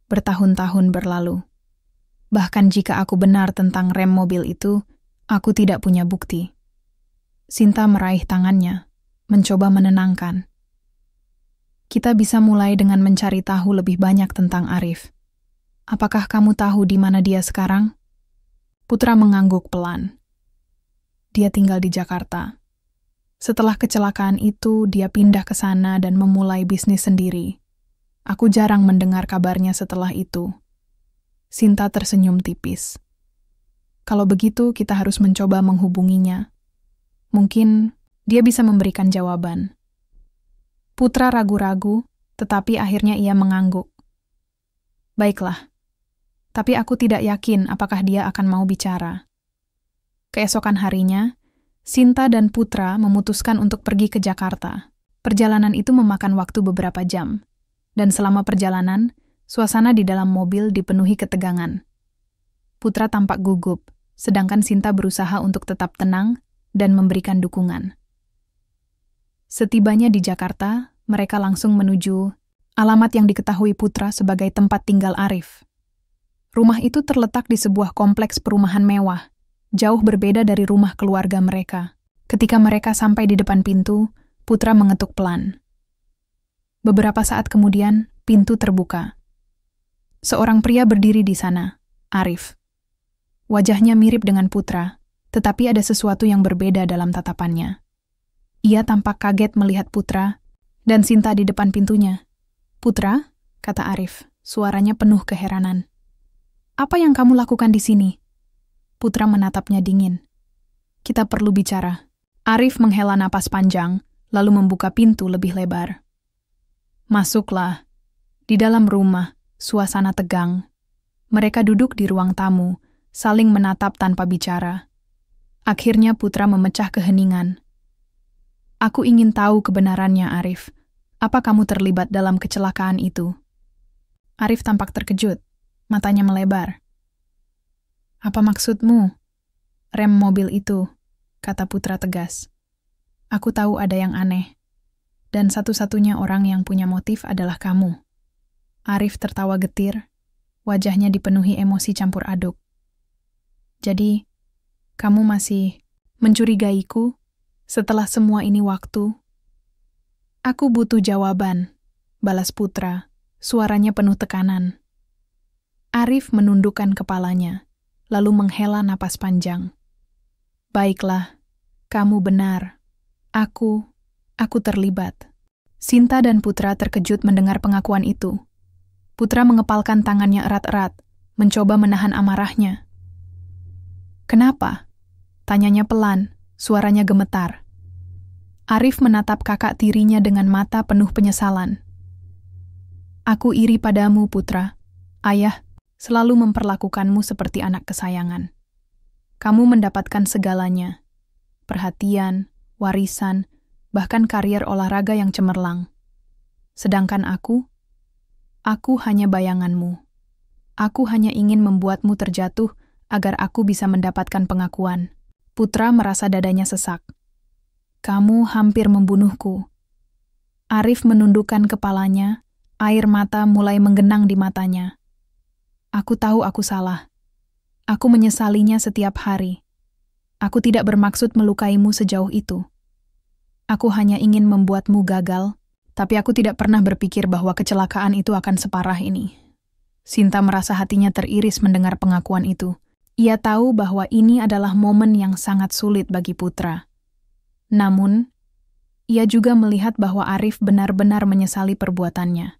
bertahun-tahun berlalu. Bahkan jika aku benar tentang rem mobil itu, aku tidak punya bukti." Sinta meraih tangannya, mencoba menenangkan. "Kita bisa mulai dengan mencari tahu lebih banyak tentang Arif. Apakah kamu tahu di mana dia sekarang?" Putra mengangguk pelan. "Dia tinggal di Jakarta. Setelah kecelakaan itu, dia pindah ke sana dan memulai bisnis sendiri. Aku jarang mendengar kabarnya setelah itu." Sinta tersenyum tipis. "Kalau begitu, kita harus mencoba menghubunginya. Mungkin dia bisa memberikan jawaban." Putra ragu-ragu, tetapi akhirnya ia mengangguk. "Baiklah, tapi aku tidak yakin apakah dia akan mau bicara." Keesokan harinya, Sinta dan Putra memutuskan untuk pergi ke Jakarta. Perjalanan itu memakan waktu beberapa jam, dan selama perjalanan, suasana di dalam mobil dipenuhi ketegangan. Putra tampak gugup, sedangkan Sinta berusaha untuk tetap tenang dan memberikan dukungan. Setibanya di Jakarta, mereka langsung menuju alamat yang diketahui Putra sebagai tempat tinggal Arif. Rumah itu terletak di sebuah kompleks perumahan mewah, jauh berbeda dari rumah keluarga mereka. Ketika mereka sampai di depan pintu, Putra mengetuk pelan. Beberapa saat kemudian, pintu terbuka. Seorang pria berdiri di sana, Arif. Wajahnya mirip dengan Putra, tetapi ada sesuatu yang berbeda dalam tatapannya. Ia tampak kaget melihat Putra dan Sinta di depan pintunya. "Putra?" kata Arif, suaranya penuh keheranan. "Apa yang kamu lakukan di sini?" Putra menatapnya dingin. "Kita perlu bicara." Arif menghela napas panjang, lalu membuka pintu lebih lebar. "Masuklah." Di dalam rumah, suasana tegang. Mereka duduk di ruang tamu, saling menatap tanpa bicara. Akhirnya Putra memecah keheningan. "Aku ingin tahu kebenarannya, Arif. Apa kamu terlibat dalam kecelakaan itu?" Arif tampak terkejut, matanya melebar. "Apa maksudmu?" "Rem mobil itu," kata Putra tegas. "Aku tahu ada yang aneh. Dan satu-satunya orang yang punya motif adalah kamu." Arif tertawa getir, wajahnya dipenuhi emosi campur aduk. "Jadi, kamu masih mencurigaiku setelah semua ini waktu?" "Aku butuh jawaban," balas Putra, suaranya penuh tekanan. Arif menundukkan kepalanya. lalu menghela napas panjang. Baiklah, kamu benar. Aku terlibat. Sinta dan Putra terkejut mendengar pengakuan itu. Putra mengepalkan tangannya erat-erat, mencoba menahan amarahnya. Kenapa? Tanyanya pelan, suaranya gemetar. Arif menatap kakak tirinya dengan mata penuh penyesalan. Aku iri padamu, Putra. Ayah selalu memperlakukanmu seperti anak kesayangan. Kamu mendapatkan segalanya. Perhatian, warisan, bahkan karier olahraga yang cemerlang. Sedangkan aku hanya bayanganmu. Aku hanya ingin membuatmu terjatuh agar aku bisa mendapatkan pengakuan. Putra merasa dadanya sesak. Kamu hampir membunuhku. Arif menundukkan kepalanya, air mata mulai menggenang di matanya. Aku tahu aku salah. Aku menyesalinya setiap hari. Aku tidak bermaksud melukaimu sejauh itu. Aku hanya ingin membuatmu gagal, tapi aku tidak pernah berpikir bahwa kecelakaan itu akan separah ini. Sinta merasa hatinya teriris mendengar pengakuan itu. Ia tahu bahwa ini adalah momen yang sangat sulit bagi Putra. Namun, ia juga melihat bahwa Arif benar-benar menyesali perbuatannya.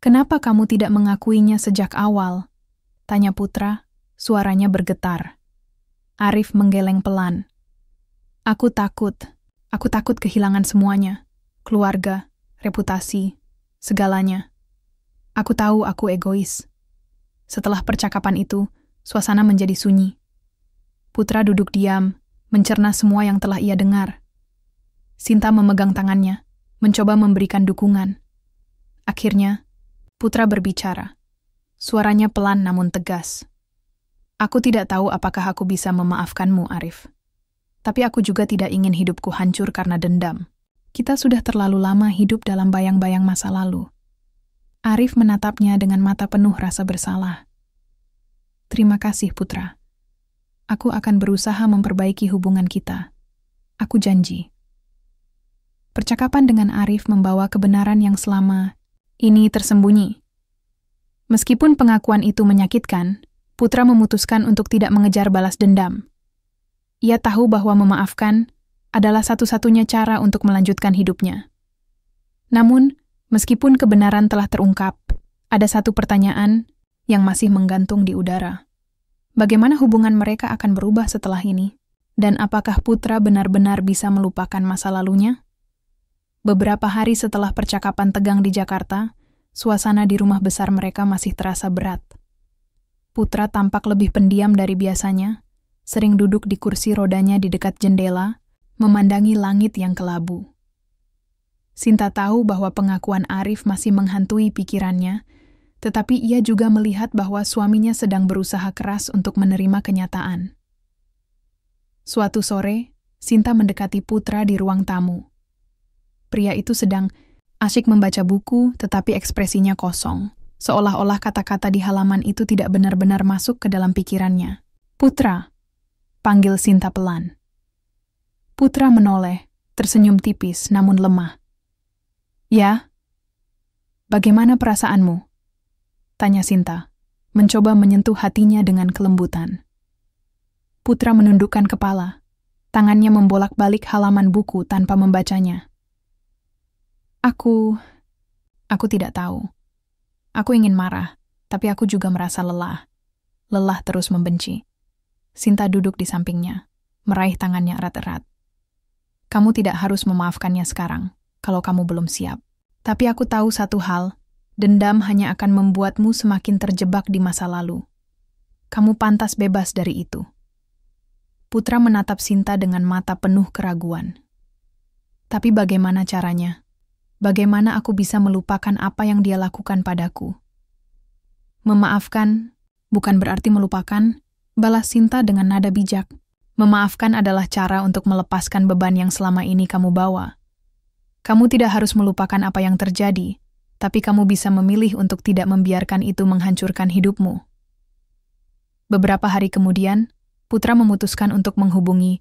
Kenapa kamu tidak mengakuinya sejak awal? Tanya Putra, suaranya bergetar. Arif menggeleng pelan. Aku takut kehilangan semuanya. Keluarga, reputasi, segalanya. Aku tahu aku egois. Setelah percakapan itu, suasana menjadi sunyi. Putra duduk diam, mencerna semua yang telah ia dengar. Sinta memegang tangannya, mencoba memberikan dukungan. Akhirnya, Putra berbicara. Suaranya pelan namun tegas. Aku tidak tahu apakah aku bisa memaafkanmu, Arif. Tapi aku juga tidak ingin hidupku hancur karena dendam. Kita sudah terlalu lama hidup dalam bayang-bayang masa lalu. Arif menatapnya dengan mata penuh rasa bersalah. Terima kasih, Putra. Aku akan berusaha memperbaiki hubungan kita. Aku janji. Percakapan dengan Arif membawa kebenaran yang selama ini tersembunyi. Meskipun pengakuan itu menyakitkan, Putra memutuskan untuk tidak mengejar balas dendam. Ia tahu bahwa memaafkan adalah satu-satunya cara untuk melanjutkan hidupnya. Namun, meskipun kebenaran telah terungkap, ada satu pertanyaan yang masih menggantung di udara. Bagaimana hubungan mereka akan berubah setelah ini? Dan apakah Putra benar-benar bisa melupakan masa lalunya? Beberapa hari setelah percakapan tegang di Jakarta, suasana di rumah besar mereka masih terasa berat. Putra tampak lebih pendiam dari biasanya, sering duduk di kursi rodanya di dekat jendela, memandangi langit yang kelabu. Sinta tahu bahwa pengakuan Arif masih menghantui pikirannya, tetapi ia juga melihat bahwa suaminya sedang berusaha keras untuk menerima kenyataan. Suatu sore, Sinta mendekati Putra di ruang tamu. Pria itu sedang asyik membaca buku, tetapi ekspresinya kosong, seolah-olah kata-kata di halaman itu tidak benar-benar masuk ke dalam pikirannya. Putra, panggil Sinta pelan. Putra menoleh, tersenyum tipis namun lemah. Ya? Bagaimana perasaanmu? Tanya Sinta, mencoba menyentuh hatinya dengan kelembutan. Putra menundukkan kepala, tangannya membolak-balik halaman buku tanpa membacanya. Aku tidak tahu. Aku ingin marah, tapi aku juga merasa lelah. Lelah terus membenci. Sinta duduk di sampingnya, meraih tangannya erat-erat. Kamu tidak harus memaafkannya sekarang, kalau kamu belum siap. Tapi aku tahu satu hal, dendam hanya akan membuatmu semakin terjebak di masa lalu. Kamu pantas bebas dari itu. Putra menatap Sinta dengan mata penuh keraguan. Tapi bagaimana caranya? Bagaimana aku bisa melupakan apa yang dia lakukan padaku? Memaafkan bukan berarti melupakan, balas Sinta dengan nada bijak. Memaafkan adalah cara untuk melepaskan beban yang selama ini kamu bawa. Kamu tidak harus melupakan apa yang terjadi, tapi kamu bisa memilih untuk tidak membiarkan itu menghancurkan hidupmu. Beberapa hari kemudian, Putra memutuskan untuk menghubungi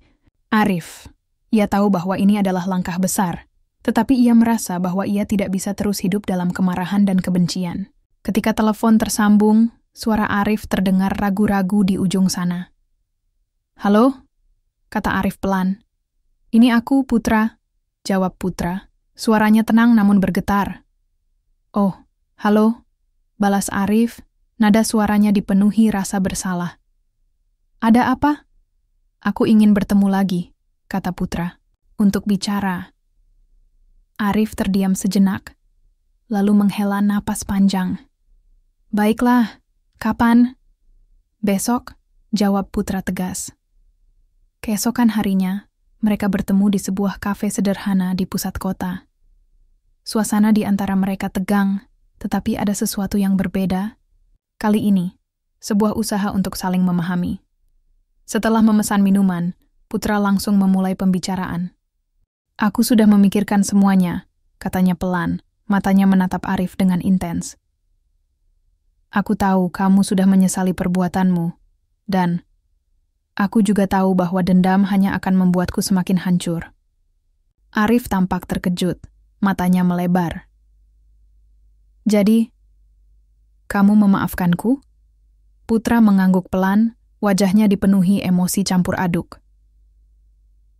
Arif. Ia tahu bahwa ini adalah langkah besar, tetapi ia merasa bahwa ia tidak bisa terus hidup dalam kemarahan dan kebencian. Ketika telepon tersambung, suara Arif terdengar ragu-ragu di ujung sana. "Halo?" kata Arif pelan. "Ini aku, Putra," jawab Putra. Suaranya tenang namun bergetar. "Oh, halo," balas Arif, nada suaranya dipenuhi rasa bersalah. "Ada apa?" "Aku ingin bertemu lagi," kata Putra. "Untuk bicara." Arif terdiam sejenak, lalu menghela napas panjang. "Baiklah, kapan?" "Besok," jawab Putra tegas. Keesokan harinya, mereka bertemu di sebuah kafe sederhana di pusat kota. Suasana di antara mereka tegang, tetapi ada sesuatu yang berbeda. Kali ini, sebuah usaha untuk saling memahami. Setelah memesan minuman, Putra langsung memulai pembicaraan. "Aku sudah memikirkan semuanya," katanya pelan, matanya menatap Arif dengan intens. "Aku tahu kamu sudah menyesali perbuatanmu, dan aku juga tahu bahwa dendam hanya akan membuatku semakin hancur." Arif tampak terkejut, matanya melebar. "Jadi, kamu memaafkanku?" Putra mengangguk pelan, wajahnya dipenuhi emosi campur aduk.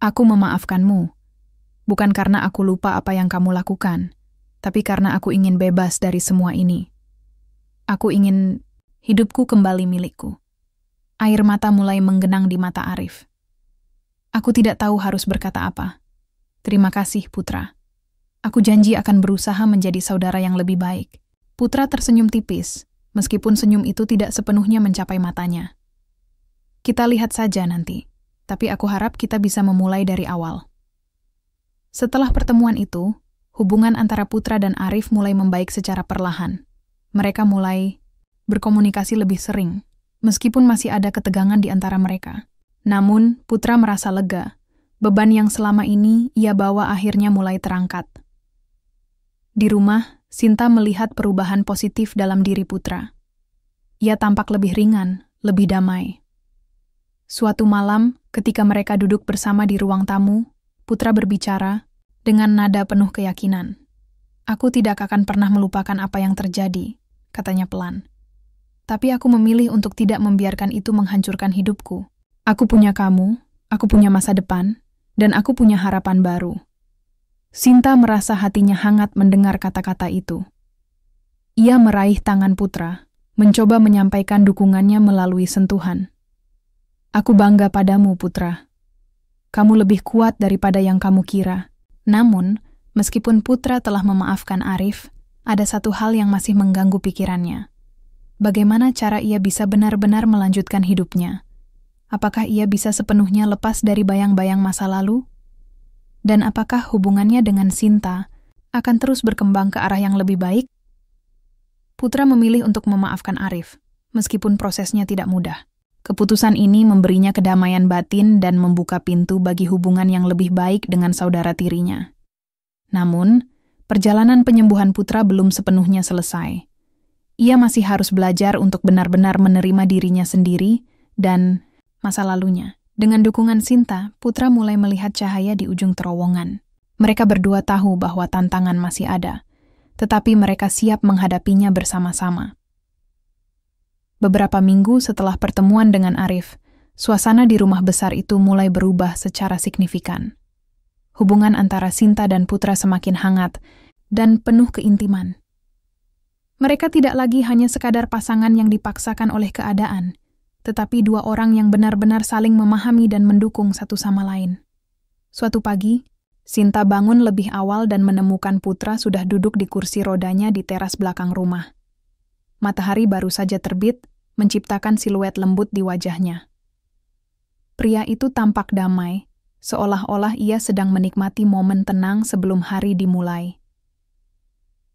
"Aku memaafkanmu, bukan karena aku lupa apa yang kamu lakukan, tapi karena aku ingin bebas dari semua ini. Aku ingin hidupku kembali milikku." Air mata mulai menggenang di mata Arif. "Aku tidak tahu harus berkata apa. Terima kasih, Putra. Aku janji akan berusaha menjadi saudara yang lebih baik." Putra tersenyum tipis, meskipun senyum itu tidak sepenuhnya mencapai matanya. "Kita lihat saja nanti, tapi aku harap kita bisa memulai dari awal." Setelah pertemuan itu, hubungan antara Putra dan Arif mulai membaik secara perlahan. Mereka mulai berkomunikasi lebih sering, meskipun masih ada ketegangan di antara mereka. Namun, Putra merasa lega. Beban yang selama ini ia bawa akhirnya mulai terangkat. Di rumah, Sinta melihat perubahan positif dalam diri Putra. Ia tampak lebih ringan, lebih damai. Suatu malam, ketika mereka duduk bersama di ruang tamu, Putra berbicara dengan nada penuh keyakinan. "Aku tidak akan pernah melupakan apa yang terjadi," katanya pelan. "Tapi aku memilih untuk tidak membiarkan itu menghancurkan hidupku. Aku punya kamu, aku punya masa depan, dan aku punya harapan baru." Sinta merasa hatinya hangat mendengar kata-kata itu. Ia meraih tangan Putra, mencoba menyampaikan dukungannya melalui sentuhan. "Aku bangga padamu, Putra. Kamu lebih kuat daripada yang kamu kira." Namun, meskipun Putra telah memaafkan Arif, ada satu hal yang masih mengganggu pikirannya. Bagaimana cara ia bisa benar-benar melanjutkan hidupnya? Apakah ia bisa sepenuhnya lepas dari bayang-bayang masa lalu? Dan apakah hubungannya dengan Sinta akan terus berkembang ke arah yang lebih baik? Putra memilih untuk memaafkan Arif, meskipun prosesnya tidak mudah. Keputusan ini memberinya kedamaian batin dan membuka pintu bagi hubungan yang lebih baik dengan saudara tirinya. Namun, perjalanan penyembuhan Putra belum sepenuhnya selesai. Ia masih harus belajar untuk benar-benar menerima dirinya sendiri dan masa lalunya. Dengan dukungan Sinta, Putra mulai melihat cahaya di ujung terowongan. Mereka berdua tahu bahwa tantangan masih ada, tetapi mereka siap menghadapinya bersama-sama. Beberapa minggu setelah pertemuan dengan Arif, suasana di rumah besar itu mulai berubah secara signifikan. Hubungan antara Sinta dan Putra semakin hangat dan penuh keintiman. Mereka tidak lagi hanya sekadar pasangan yang dipaksakan oleh keadaan, tetapi dua orang yang benar-benar saling memahami dan mendukung satu sama lain. Suatu pagi, Sinta bangun lebih awal dan menemukan Putra sudah duduk di kursi rodanya di teras belakang rumah. Matahari baru saja terbit, menciptakan siluet lembut di wajahnya. Pria itu tampak damai, seolah-olah ia sedang menikmati momen tenang sebelum hari dimulai.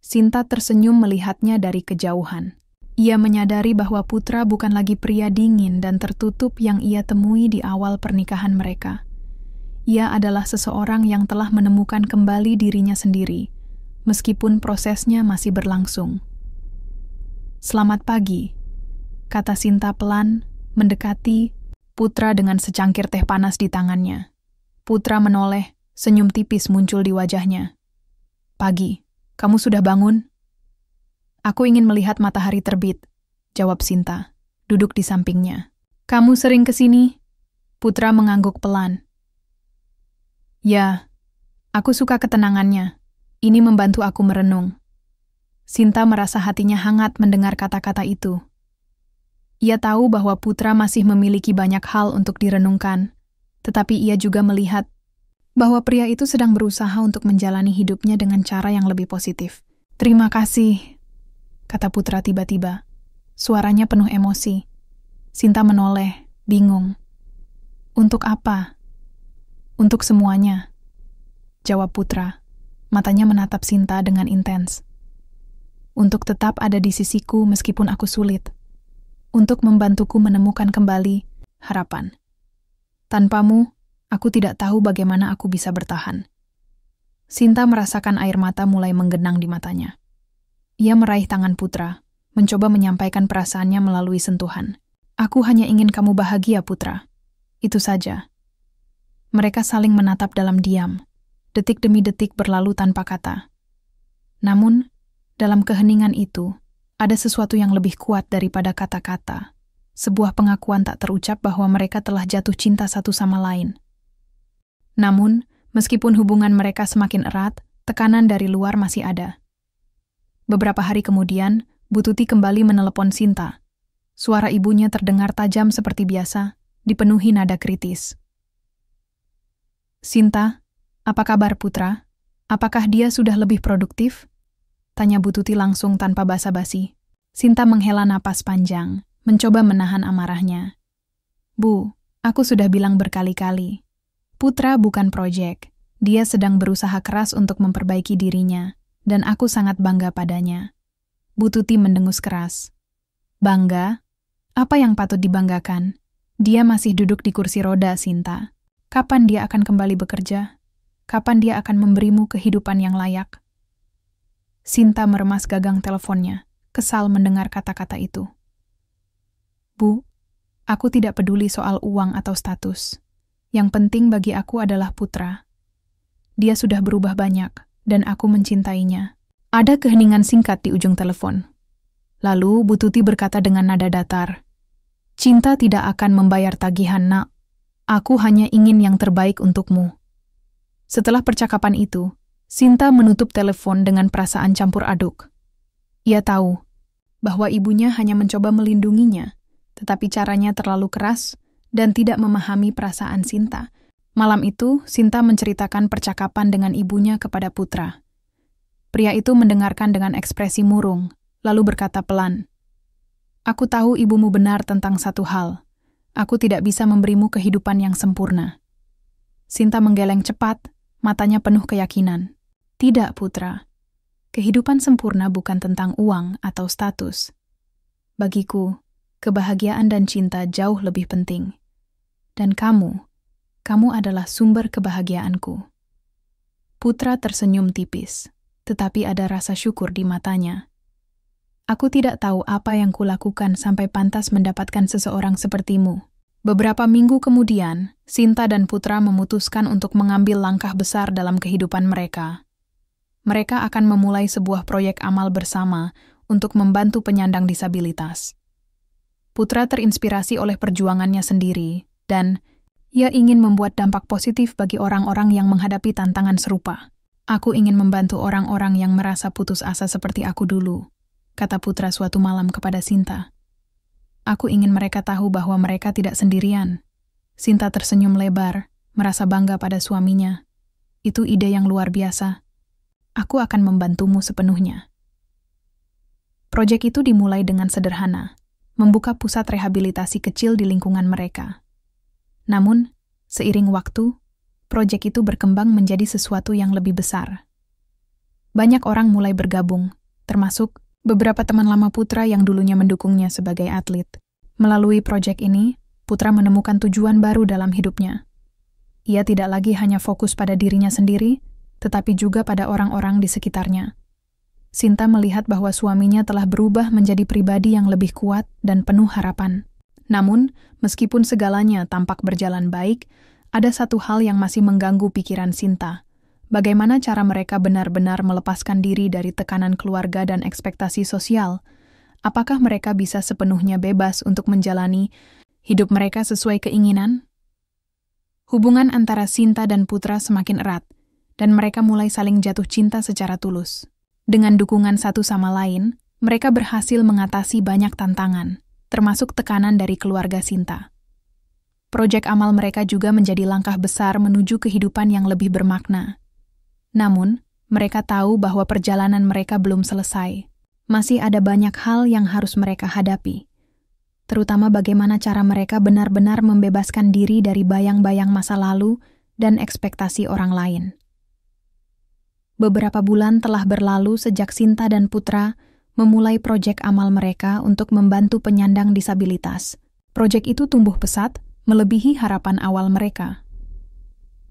Sinta tersenyum melihatnya dari kejauhan. Ia menyadari bahwa Putra bukan lagi pria dingin dan tertutup yang ia temui di awal pernikahan mereka. Ia adalah seseorang yang telah menemukan kembali dirinya sendiri, meskipun prosesnya masih berlangsung. "Selamat pagi," kata Sinta pelan, mendekati Putra dengan secangkir teh panas di tangannya. Putra menoleh, senyum tipis muncul di wajahnya. "Pagi, kamu sudah bangun?" "Aku ingin melihat matahari terbit," jawab Sinta, duduk di sampingnya. Kamu sering kesini? Putra mengangguk pelan. Ya, aku suka ketenangannya. Ini membantu aku merenung. Sinta merasa hatinya hangat mendengar kata-kata itu. Ia tahu bahwa Putra masih memiliki banyak hal untuk direnungkan, tetapi ia juga melihat bahwa pria itu sedang berusaha untuk menjalani hidupnya dengan cara yang lebih positif. Terima kasih, kata Putra tiba-tiba. Suaranya penuh emosi. Sinta menoleh, bingung. Untuk apa? Untuk semuanya, jawab Putra. Matanya menatap Sinta dengan intens. Untuk tetap ada di sisiku meskipun aku sulit. Untuk membantuku menemukan kembali harapan. Tanpamu, aku tidak tahu bagaimana aku bisa bertahan. Sinta merasakan air mata mulai menggenang di matanya. Ia meraih tangan Putra, mencoba menyampaikan perasaannya melalui sentuhan. Aku hanya ingin kamu bahagia, Putra. Itu saja. Mereka saling menatap dalam diam. Detik demi detik berlalu tanpa kata. Namun, dalam keheningan itu, ada sesuatu yang lebih kuat daripada kata-kata. Sebuah pengakuan tak terucap bahwa mereka telah jatuh cinta satu sama lain. Namun, meskipun hubungan mereka semakin erat, tekanan dari luar masih ada. Beberapa hari kemudian, Bu Tuti kembali menelepon Sinta. Suara ibunya terdengar tajam seperti biasa, dipenuhi nada kritis. Sinta, apa kabar Putra? Apakah dia sudah lebih produktif? Tanya Bu Tuti langsung tanpa basa-basi. Sinta menghela napas panjang, mencoba menahan amarahnya. Bu, aku sudah bilang berkali-kali. Putra bukan proyek. Dia sedang berusaha keras untuk memperbaiki dirinya, dan aku sangat bangga padanya. Bu Tuti mendengus keras. Bangga? Apa yang patut dibanggakan? Dia masih duduk di kursi roda, Sinta. Kapan dia akan kembali bekerja? Kapan dia akan memberimu kehidupan yang layak? Sinta meremas gagang teleponnya, kesal mendengar kata-kata itu. Bu, aku tidak peduli soal uang atau status. Yang penting bagi aku adalah Putra. Dia sudah berubah banyak, dan aku mencintainya. Ada keheningan singkat di ujung telepon. Lalu Bu Tuti berkata dengan nada datar, Cinta tidak akan membayar tagihan, Nak. Aku hanya ingin yang terbaik untukmu. Setelah percakapan itu, Sinta menutup telepon dengan perasaan campur aduk. Ia tahu bahwa ibunya hanya mencoba melindunginya, tetapi caranya terlalu keras dan tidak memahami perasaan Sinta. Malam itu, Sinta menceritakan percakapan dengan ibunya kepada Putra. Pria itu mendengarkan dengan ekspresi murung, lalu berkata pelan, Aku tahu ibumu benar tentang satu hal. Aku tidak bisa memberimu kehidupan yang sempurna. Sinta menggeleng cepat, matanya penuh keyakinan. Tidak, Putra. Kehidupan sempurna bukan tentang uang atau status. Bagiku, kebahagiaan dan cinta jauh lebih penting. Dan kamu adalah sumber kebahagiaanku. Putra tersenyum tipis, tetapi ada rasa syukur di matanya. Aku tidak tahu apa yang kulakukan sampai pantas mendapatkan seseorang sepertimu. Beberapa minggu kemudian, Sinta dan Putra memutuskan untuk mengambil langkah besar dalam kehidupan mereka. Mereka akan memulai sebuah proyek amal bersama untuk membantu penyandang disabilitas. Putra terinspirasi oleh perjuangannya sendiri, dan ia ingin membuat dampak positif bagi orang-orang yang menghadapi tantangan serupa. Aku ingin membantu orang-orang yang merasa putus asa seperti aku dulu, kata Putra suatu malam kepada Sinta. Aku ingin mereka tahu bahwa mereka tidak sendirian. Sinta tersenyum lebar, merasa bangga pada suaminya. Itu ide yang luar biasa. Aku akan membantumu sepenuhnya. Proyek itu dimulai dengan sederhana, membuka pusat rehabilitasi kecil di lingkungan mereka. Namun, seiring waktu, proyek itu berkembang menjadi sesuatu yang lebih besar. Banyak orang mulai bergabung, termasuk beberapa teman lama Putra yang dulunya mendukungnya sebagai atlet. Melalui proyek ini, Putra menemukan tujuan baru dalam hidupnya. Ia tidak lagi hanya fokus pada dirinya sendiri, tetapi juga pada orang-orang di sekitarnya. Sinta melihat bahwa suaminya telah berubah menjadi pribadi yang lebih kuat dan penuh harapan. Namun, meskipun segalanya tampak berjalan baik, ada satu hal yang masih mengganggu pikiran Sinta. Bagaimana cara mereka benar-benar melepaskan diri dari tekanan keluarga dan ekspektasi sosial? apakah mereka bisa sepenuhnya bebas untuk menjalani hidup mereka sesuai keinginan? Hubungan antara Sinta dan Putra semakin erat, dan mereka mulai saling jatuh cinta secara tulus. Dengan dukungan satu sama lain, mereka berhasil mengatasi banyak tantangan, termasuk tekanan dari keluarga Sinta. Proyek amal mereka juga menjadi langkah besar menuju kehidupan yang lebih bermakna. Namun, mereka tahu bahwa perjalanan mereka belum selesai. Masih ada banyak hal yang harus mereka hadapi, terutama bagaimana cara mereka benar-benar membebaskan diri dari bayang-bayang masa lalu dan ekspektasi orang lain. Beberapa bulan telah berlalu sejak Sinta dan Putra memulai proyek amal mereka untuk membantu penyandang disabilitas. Proyek itu tumbuh pesat, melebihi harapan awal mereka.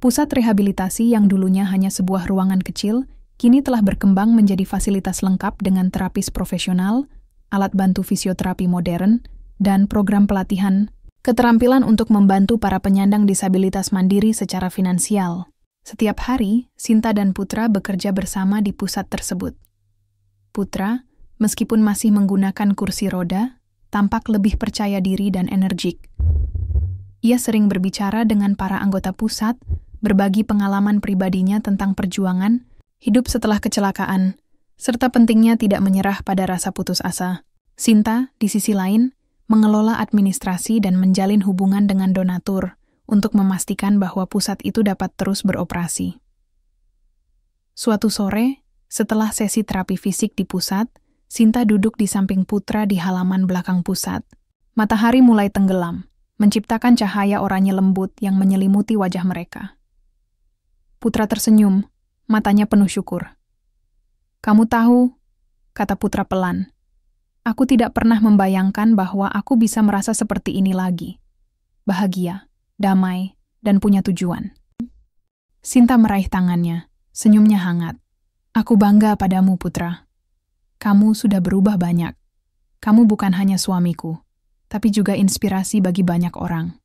Pusat rehabilitasi yang dulunya hanya sebuah ruangan kecil, kini telah berkembang menjadi fasilitas lengkap dengan terapis profesional, alat bantu fisioterapi modern, dan program pelatihan keterampilan untuk membantu para penyandang disabilitas mandiri secara finansial. Setiap hari, Sinta dan Putra bekerja bersama di pusat tersebut. Putra, meskipun masih menggunakan kursi roda, tampak lebih percaya diri dan energik. Ia sering berbicara dengan para anggota pusat, berbagi pengalaman pribadinya tentang perjuangan, hidup setelah kecelakaan, serta pentingnya tidak menyerah pada rasa putus asa. Sinta, di sisi lain, mengelola administrasi dan menjalin hubungan dengan donatur untuk memastikan bahwa pusat itu dapat terus beroperasi. Suatu sore, setelah sesi terapi fisik di pusat, Sinta duduk di samping Putra di halaman belakang pusat. Matahari mulai tenggelam, menciptakan cahaya oranye lembut yang menyelimuti wajah mereka. Putra tersenyum, matanya penuh syukur. "Kamu tahu," kata Putra pelan, "aku tidak pernah membayangkan bahwa aku bisa merasa seperti ini lagi. Bahagia, damai, dan punya tujuan." Sinta meraih tangannya, senyumnya hangat. "Aku bangga padamu, Putra. Kamu sudah berubah banyak. Kamu bukan hanya suamiku, tapi juga inspirasi bagi banyak orang."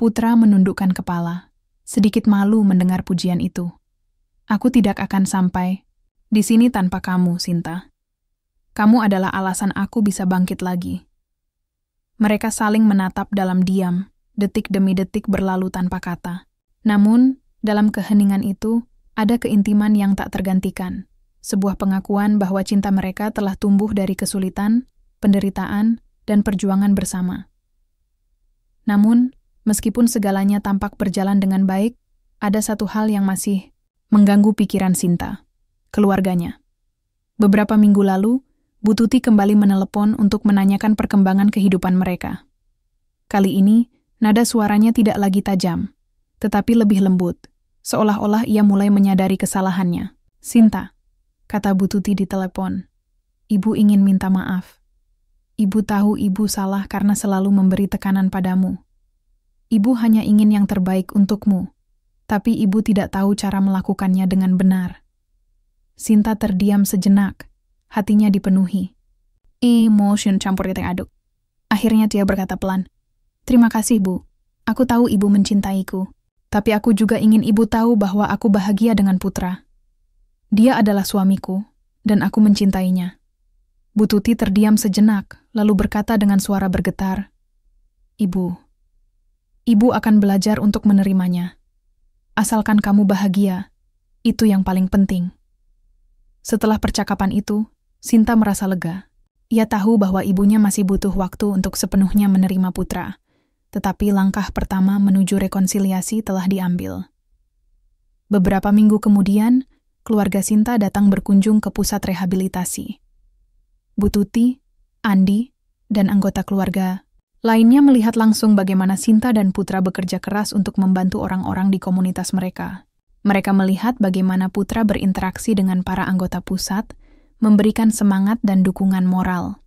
Putra menundukkan kepala, sedikit malu mendengar pujian itu. "Aku tidak akan sampai di sini tanpa kamu, Sinta. Kamu adalah alasan aku bisa bangkit lagi." Mereka saling menatap dalam diam, detik demi detik berlalu tanpa kata. Namun, dalam keheningan itu, ada keintiman yang tak tergantikan. Sebuah pengakuan bahwa cinta mereka telah tumbuh dari kesulitan, penderitaan, dan perjuangan bersama. Namun, meskipun segalanya tampak berjalan dengan baik, ada satu hal yang masih mengganggu pikiran Sinta, keluarganya. Beberapa minggu lalu, Bu Tuti kembali menelepon untuk menanyakan perkembangan kehidupan mereka. Kali ini, nada suaranya tidak lagi tajam, tetapi lebih lembut, seolah-olah ia mulai menyadari kesalahannya. "Sinta," kata Bu Tuti di telepon, "Ibu ingin minta maaf. Ibu tahu ibu salah karena selalu memberi tekanan padamu. Ibu hanya ingin yang terbaik untukmu, tapi ibu tidak tahu cara melakukannya dengan benar." Sinta terdiam sejenak, hatinya dipenuhi emosi campur aduk. Akhirnya dia berkata pelan, "Terima kasih, Bu. Aku tahu ibu mencintaiku, tapi aku juga ingin ibu tahu bahwa aku bahagia dengan Putra. Dia adalah suamiku, dan aku mencintainya." Bu Tuti terdiam sejenak, lalu berkata dengan suara bergetar, Ibu akan belajar untuk menerimanya. Asalkan kamu bahagia, itu yang paling penting." Setelah percakapan itu, Sinta merasa lega. Ia tahu bahwa ibunya masih butuh waktu untuk sepenuhnya menerima Putra, tetapi langkah pertama menuju rekonsiliasi telah diambil. Beberapa minggu kemudian, keluarga Sinta datang berkunjung ke pusat rehabilitasi. Bu Tuti, Andi, dan anggota keluarga lainnya melihat langsung bagaimana Sinta dan Putra bekerja keras untuk membantu orang-orang di komunitas mereka. Mereka melihat bagaimana Putra berinteraksi dengan para anggota pusat, memberikan semangat dan dukungan moral.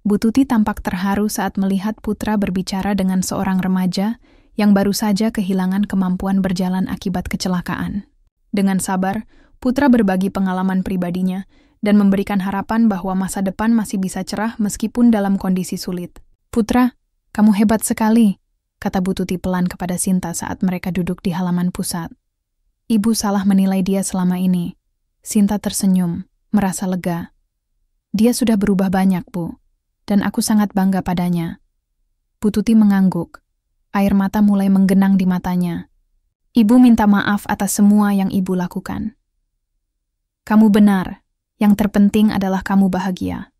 Bu Tuti tampak terharu saat melihat Putra berbicara dengan seorang remaja yang baru saja kehilangan kemampuan berjalan akibat kecelakaan. Dengan sabar, Putra berbagi pengalaman pribadinya dan memberikan harapan bahwa masa depan masih bisa cerah meskipun dalam kondisi sulit. "Putra, kamu hebat sekali," kata Bu Tuti pelan kepada Sinta saat mereka duduk di halaman pusat. "Ibu salah menilai dia selama ini." Sinta tersenyum, merasa lega. Dia sudah berubah banyak, Bu, dan aku sangat bangga padanya. Bu Tuti mengangguk. Air mata mulai menggenang di matanya. Ibu minta maaf atas semua yang ibu lakukan. Kamu benar, yang terpenting adalah kamu bahagia.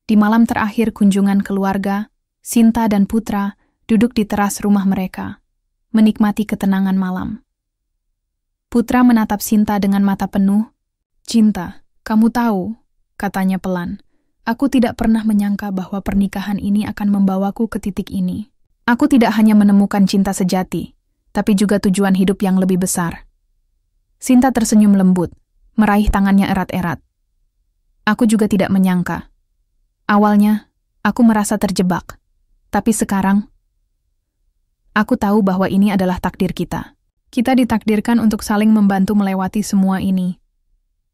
Di malam terakhir kunjungan keluarga, Sinta dan Putra duduk di teras rumah mereka, menikmati ketenangan malam. Putra menatap Sinta dengan mata penuh. "Cinta, kamu tahu," katanya pelan, "aku tidak pernah menyangka bahwa pernikahan ini akan membawaku ke titik ini. Aku tidak hanya menemukan cinta sejati, tapi juga tujuan hidup yang lebih besar." Sinta tersenyum lembut, meraih tangannya erat-erat. "Aku juga tidak menyangka. Awalnya, aku merasa terjebak. Tapi sekarang, aku tahu bahwa ini adalah takdir kita. Kita ditakdirkan untuk saling membantu melewati semua ini."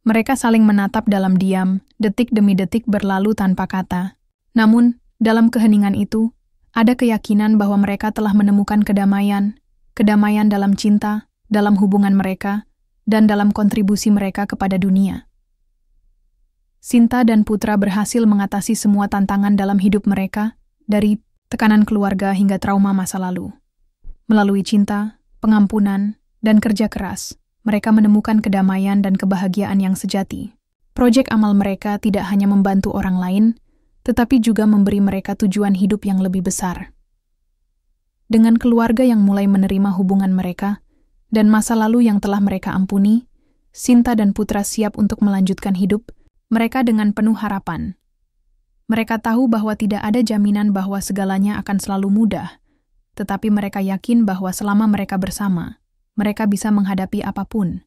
Mereka saling menatap dalam diam, detik demi detik berlalu tanpa kata. Namun, dalam keheningan itu, ada keyakinan bahwa mereka telah menemukan kedamaian dalam cinta, dalam hubungan mereka, dan dalam kontribusi mereka kepada dunia. Sinta dan Putra berhasil mengatasi semua tantangan dalam hidup mereka, dari tekanan keluarga hingga trauma masa lalu. Melalui cinta, pengampunan, dan kerja keras, mereka menemukan kedamaian dan kebahagiaan yang sejati. Proyek amal mereka tidak hanya membantu orang lain, tetapi juga memberi mereka tujuan hidup yang lebih besar. Dengan keluarga yang mulai menerima hubungan mereka, dan masa lalu yang telah mereka ampuni, Sinta dan Putra siap untuk melanjutkan hidup mereka dengan penuh harapan. Mereka tahu bahwa tidak ada jaminan bahwa segalanya akan selalu mudah, tetapi mereka yakin bahwa selama mereka bersama, mereka bisa menghadapi apapun.